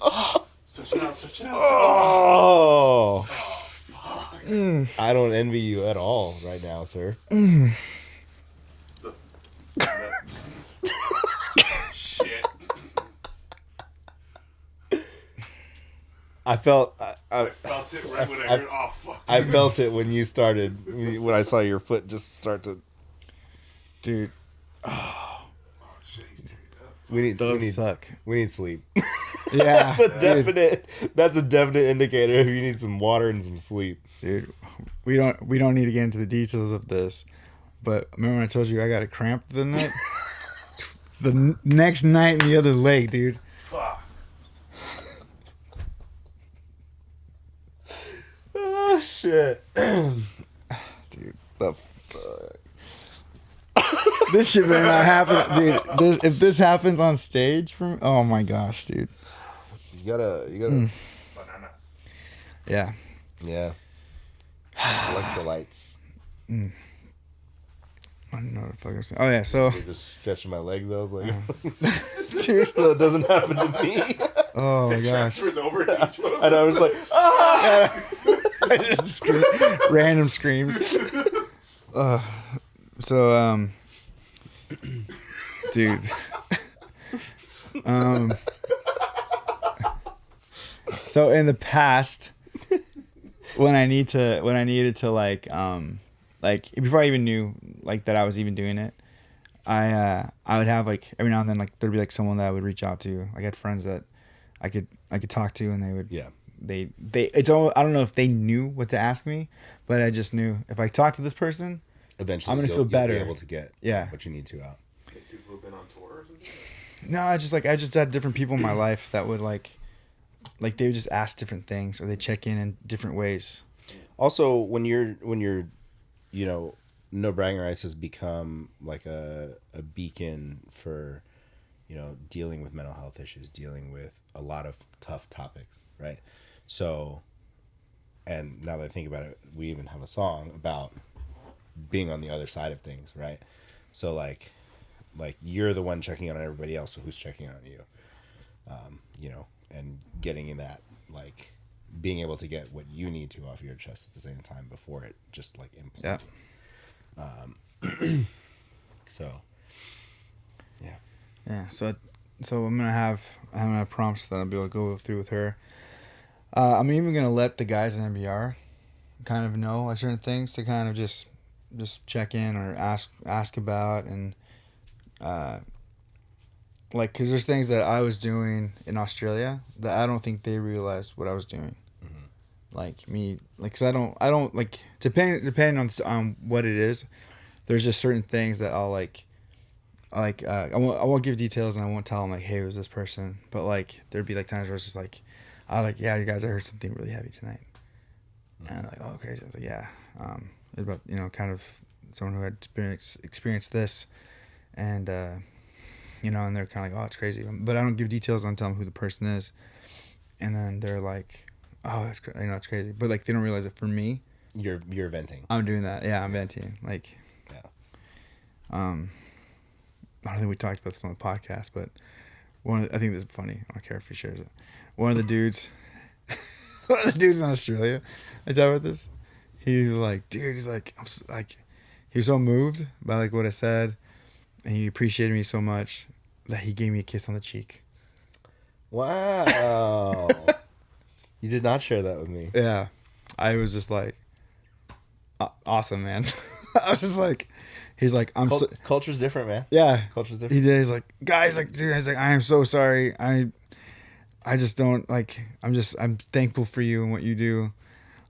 Oh, switch it out, switch it out. Oh. Fuck. I don't envy you at all right now, sir. Shit. I felt I felt it right when I heard, oh, fuck. I felt it when you started, when I saw your foot just start to. dude, Oh, shit, he's tearing it up. We need suck. We need sleep. Yeah, That's a definite indicator if you need some water and some sleep. dude. We don't need to get into the details of this, but remember when I told you I got a cramp the night, next night in the other leg, dude. Fuck. Oh shit, Dude, the fuck. This shit better not happen, dude. If this happens on stage, oh my gosh, dude. You gotta. Bananas. Yeah. Yeah. Electrolytes. I don't know what the fuck I was saying. Oh yeah, so You're just stretching my legs. I was like, dude. so it doesn't happen to me. Oh my gosh. Transfers over to each one of And I was like, ah! I just random screams. So dude. So in the past, when I needed to like before I even knew like that I was even doing it, I would have like every now and then like there'd be like someone that I would reach out to. I had friends that I could talk to, and they would it's all, I don't know if they knew what to ask me, but I just knew if I talk to this person, Eventually, I'm gonna feel better. You'll be able to get what you need to out. Like people who've been on tour or something? no, I just had different people in my life that would like they would just ask different things, or they check in different ways. Also, when you're you know, No Bragging Rights has become like a beacon for, you know, dealing with mental health issues, dealing with a lot of tough topics, right? So, and now that I think about it, we even have a song about being on the other side of things, right? So like you're the one checking on everybody else, so who's checking on you? You know, and getting in that, like, being able to get what you need to off your chest at the same time before it just like implodes. So Yeah. So I'm gonna have prompts that I'll be able to go through with her. I'm even gonna let the guys in MBR kind of know like certain things to kind of just check in or ask about, and like, because there's things that I was doing in Australia that I don't think they realized what I was doing. Mm-hmm. Like me, like, cause I don't like, depending on what it is, there's just certain things that I'll I won't give details, and I won't tell them like, hey, it was this person, but like there'd be like times where it's just like, yeah, you guys, I heard something really heavy tonight. Mm-hmm. And like, oh, crazy. I was like, yeah, it's about, you know, kind of someone who had experienced this, and you know, and they're kind of like, oh, it's crazy, but I don't give details. I don't tell them who the person is, and then they're like, oh, that's you know, it's crazy, but like they don't realize that for me, you're venting. I'm doing that. Yeah, I'm venting. Like, yeah. I don't think we talked about this on the podcast, but I think this is funny. I don't care if he shares it. One of the dudes in Australia, I talked about this. He was like, dude, he's like, he was so moved by like what I said, and he appreciated me so much that he gave me a kiss on the cheek. Wow. You did not share that with me. Yeah. I was just like, awesome, man. I was just like, he's like, culture's different, man. Yeah. Culture's different. He did. He's like, guys, like, dude, he's like, I am so sorry. I just don't like, I'm thankful for you and what you do.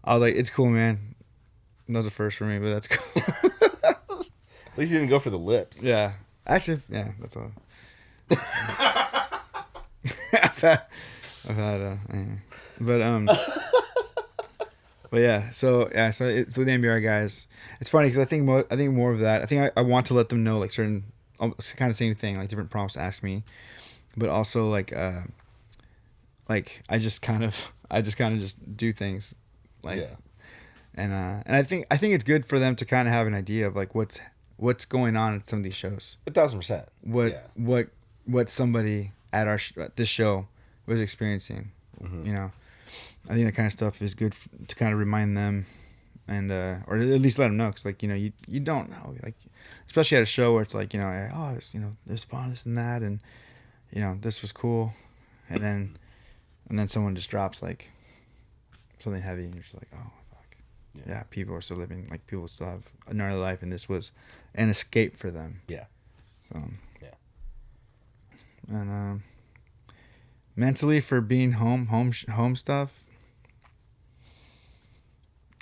I was like, it's cool, man. That was a first for me, but that's cool. At least you didn't go for the lips. Yeah. Actually, yeah, that's all. I've had but yeah, so through the MBR guys, it's funny because I think more of that. I think I want to let them know like certain kind of same thing, like different prompts to ask me, but also like like I just kind of just do things, like, Yeah. and I think it's good for them to kind of have an idea of like what's going on at some of these shows. 1,000%. What somebody at at this show was experiencing. You know, I think that kind of stuff is good to kind of remind them, and or at least let them know, because like, you know, you don't know, like, especially at a show where it's like, you know, oh, it's, you know, there's fun, this and that, and you know, this was cool, and then someone just drops like something heavy, and you're just like, oh fuck, yeah, people are still living, like, people still have another life, and this was an escape for them. Yeah. So Yeah. and mentally, for being home stuff,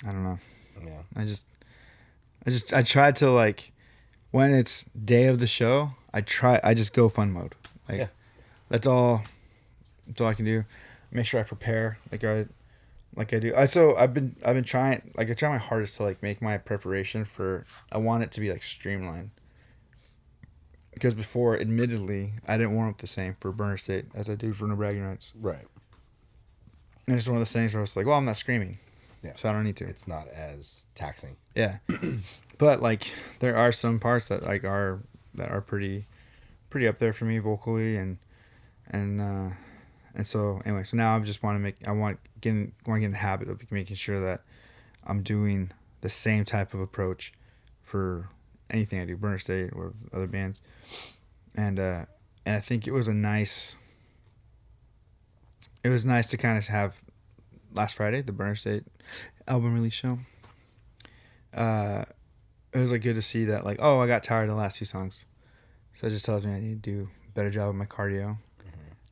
I don't know. Yeah. I try to, like, when it's day of the show, I just go fun mode. Like, Yeah. that's all I can do. Make sure I prepare like I do. I've been trying, like, I try my hardest to, like, make my preparation for, I want it to be, like, streamlined. Because before, admittedly, I didn't warm up the same for Burner State as I do for No Bragging Rights. Right. And it's one of those things where I was like, well, I'm not screaming. Yeah. So I don't need to. It's not as taxing. Yeah. But, like, there are some parts that, like, are pretty up there for me vocally, and so anyway, so now I just want to get in the habit of making sure that I'm doing the same type of approach for anything I do, Burner State or other bands, and I think it was nice to kind of have last Friday, the Burner State album release show. It was, like, good to see that, like, oh, I got tired of the last two songs, so it just tells me I need to do a better job of my cardio.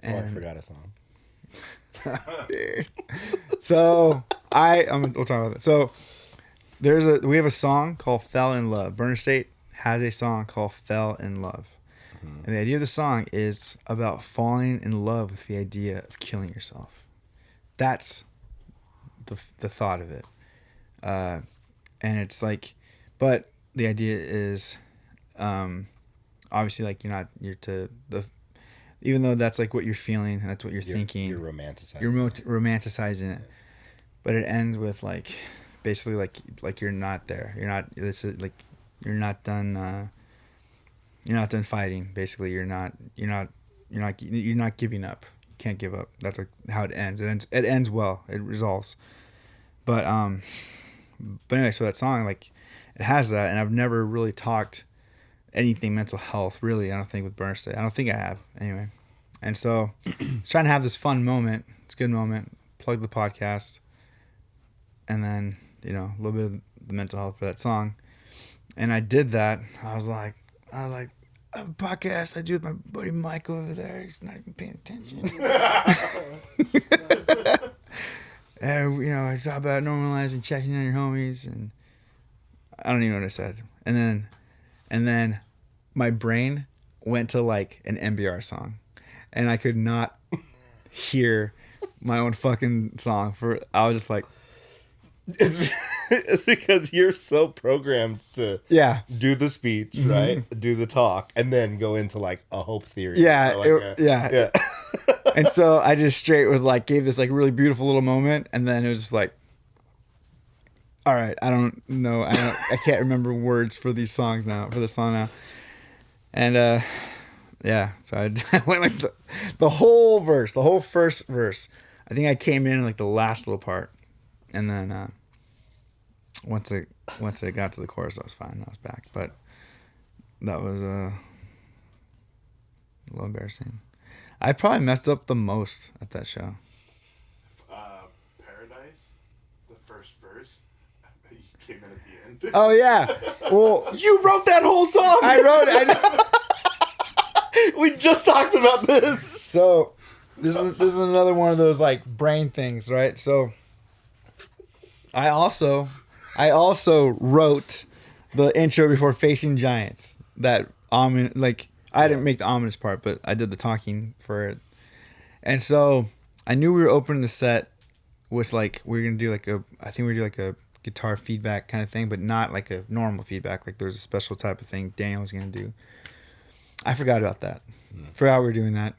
Oh, I forgot a song. So we'll talk about that. So we have a song called "Fell in Love." Burner State has a song called "Fell in Love," and the idea of the song is about falling in love with the idea of killing yourself. That's the thought of it, and it's like, but the idea is, obviously, like, even though that's, like, what you're feeling and that's what you're thinking, You're romanticizing. You're romanticizing it, but it ends with, like, basically, like you're not there. You're not. This is like you're not done. You're not done fighting. Basically, you're not giving up. You can't give up. That's, like, how it ends. It ends well. It resolves. But anyway, so that song, like, it has that, and I've never really talked anything mental health, really, I don't think, with Burner State. I don't think I have, anyway. And so it's trying to have this fun moment. It's a good moment. Plug the podcast, and then, you know, a little bit of the mental health for that song. And I did that. I was like, I have a podcast I do with my buddy Mike over there. He's not even paying attention. And, you know, it's all about normalizing, checking on your homies, and I don't even know what I said. And then my brain went to, like, an NBR song, and I could not hear my own fucking song. I was just like, It's because you're so programmed to do the speech, right? Do the talk, and then go into, like, a hope theory. Yeah, Like yeah. And so I just straight was like, gave this, like, really beautiful little moment, and then it was just like, all right, I don't know, I can't remember words for these songs now, for this song now, and yeah, so I went like the whole verse, the whole first verse. I think I came in like the last little part, and then once I got to the chorus, I was fine. I was back, but that was a little embarrassing. I probably messed up the most at that show. Paradise, the first verse. You came in at the end. Oh yeah, well, You wrote that whole song. I wrote it. We just talked about this. So this is another one of those, like, brain things, right? So I also wrote the intro before Facing Giants. That like, I didn't make the ominous part, but I did the talking for it. And so I knew we were opening the set with, like, we were gonna do like a guitar feedback kind of thing, but not like a normal feedback. Like, there's a special type of thing Daniel was gonna do. I forgot about that. Forgot we were doing that.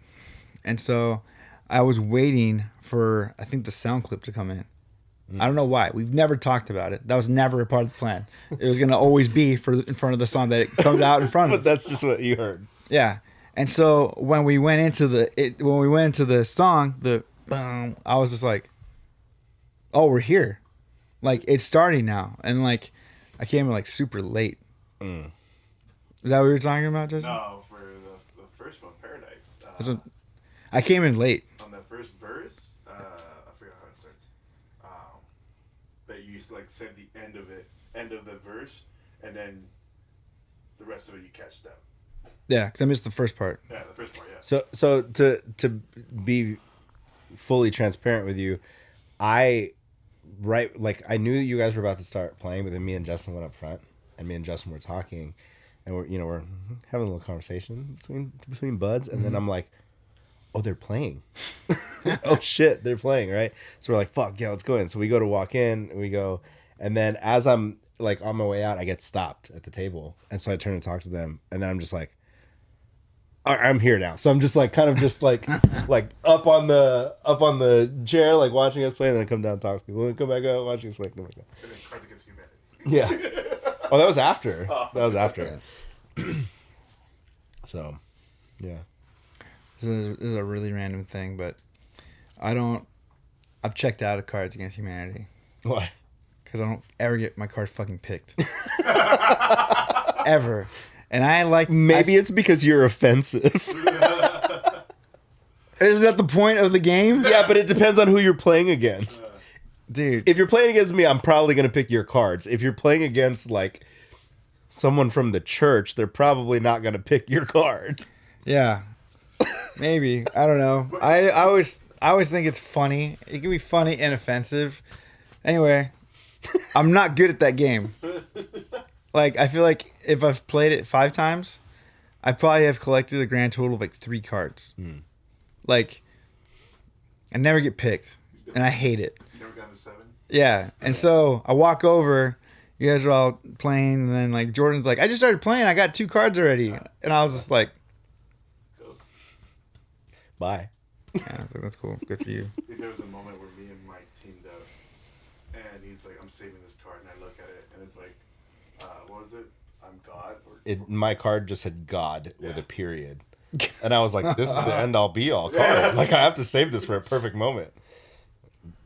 And so I was waiting for, I think, the sound clip to come in. I don't know why. We've never talked about it. That was never a part of the plan. It was going to always be in front of the song that it comes out in front of. But that's just what you heard. Yeah. And so when we went into the song, the boom, I was just like, oh, we're here. Like, it's starting now. And like, I came in like super late. Is that what you were talking about, Justin? No, for the first one, Paradise. I came in late. On the first verse, I forgot how it starts. But you like said the end of the verse, and then the rest of it you catched up. Yeah, because I missed the first part. Yeah, the first part. Yeah. So to be fully transparent with you, I knew you guys were about to start playing, but then me and Justin went up front, and me and Justin were talking, and we're having a little conversation between buds, and then I'm like, oh, they're playing. Oh shit, they're playing, right? So we're like, fuck yeah, let's go in. So we go to walk in, and we go, and then as I'm like on my way out, I get stopped at the table, and so I turn and talk to them, and then I'm just like, I'm here now. So I'm just like kind of just like like up on the chair, like watching us play, and then I come down and talk to people, and come back out watching us play. Come back out. And then Cards Against Humanity. Yeah. Oh, that was after. That was after. So, yeah. This is a really random thing, but I've checked out of Cards Against Humanity. Why? Because I don't ever get my card fucking picked. Ever. And Maybe it's because you're offensive. Is that the point of the game? Yeah, but it depends on who you're playing against. Dude. If you're playing against me, I'm probably going to pick your cards. If you're playing against, like, someone from the church, they're probably not going to pick your card. Yeah. Maybe. I don't know. I always think it's funny. It can be funny and offensive. Anyway, I'm not good at that game. Like, I feel like if I've played it 5 times, I probably have collected a grand total of like 3 cards. Like, I never get picked, and I hate it. You never gotten to 7? Yeah, and so I walk over. You guys are all playing, and then like Jordan's like, I just started playing. I got 2 cards already, and I was just like, Bye. yeah, I was like, that's cool. Good for you. I think there was a moment where me and Mike teamed up, and he's like, I'm saving this card, and I look at it, and it's like, what was it? I'm God? My card just had God with a period. And I was like, this is the end-all be-all card. Like, I have to save this for a perfect moment.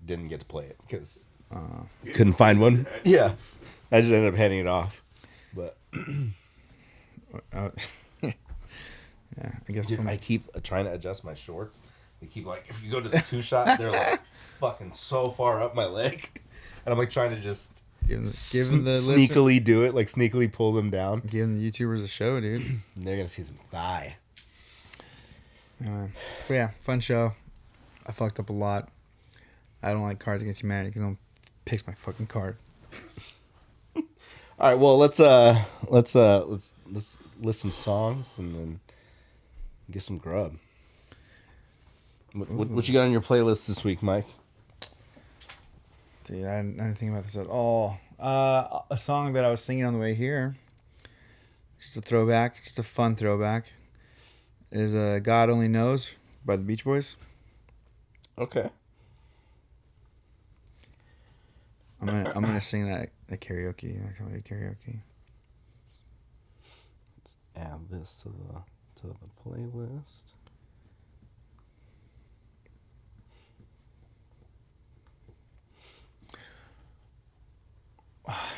Didn't get to play it because couldn't find one. Yeah. I just ended up handing it off. But Yeah, I guess. dude, I keep trying to adjust my shorts. They keep like, if you go to the 2-shot, they're like fucking so far up my leg. And I'm like trying to just Giving the sneakily do it, like sneakily pull them down. Giving the YouTubers a show, dude. And they're going to see some thigh. So yeah, fun show. I fucked up a lot. I don't like Cards Against Humanity because no one picks my fucking card. All right, well, let's list some songs and then get some grub. What you got on your playlist this week, Mike? Dude, I didn't think about this at all. A song that I was singing on the way here, just a throwback, just a fun throwback, is "God Only Knows" by the Beach Boys. Okay. I'm gonna sing that at karaoke. Like somebody karaoke. Let's add this to the playlist.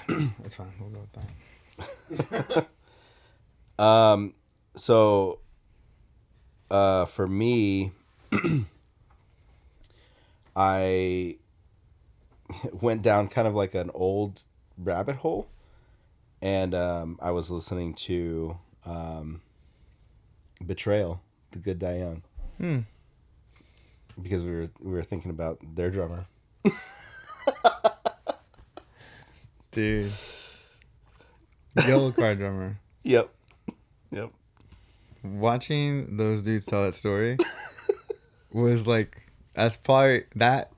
That's fine. We'll go with that. So, for me, I went down kind of like an old rabbit hole, and I was listening to "Betrayal," The Good Die Young, because we were thinking about their drummer. Dude. Yellow card drummer. Yep. Watching those dudes tell that story was like, that's probably that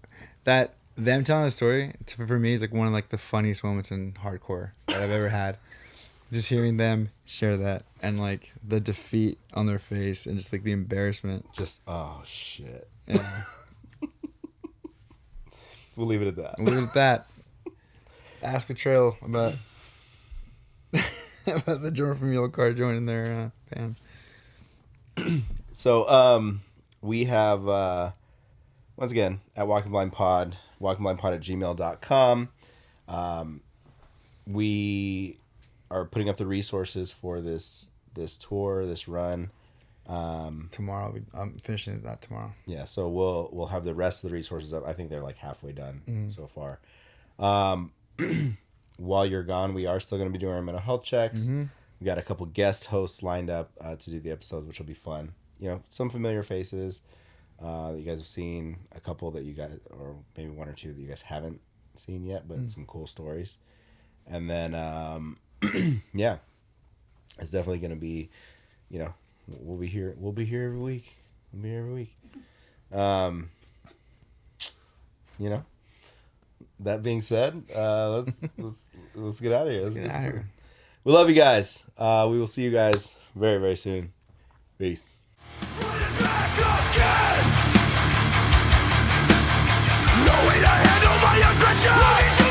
them telling the story for me is like one of like the funniest moments in hardcore that I've ever had. just hearing them share that and like the defeat on their face and just like the embarrassment. Just oh shit. Yeah. We'll leave it at that. We'll leave it at that. Ask Betrayal about about the drummer from Yellow Card joining their band. So we have once again at Walking Blind Pod, walkingblindpod@gmail.com. We are putting up the resources for this tour, this run. Tomorrow, I'm finishing that tomorrow. Yeah, so we'll have the rest of the resources up. I think they're like halfway done so far. While you're gone, we are still going to be doing our mental health checks. Mm-hmm. We got a couple guest hosts lined up to do the episodes, which will be fun. You know, some familiar faces that you guys have seen, a couple that you guys, or maybe one or two that you guys haven't seen yet, but some cool stories. And then, yeah, it's definitely going to be, you know, we'll be here every week. You know, that being said, let's get out of here. Let's get out of here. We love you guys. We will see you guys very, very soon. Peace. No way to handle my aggression.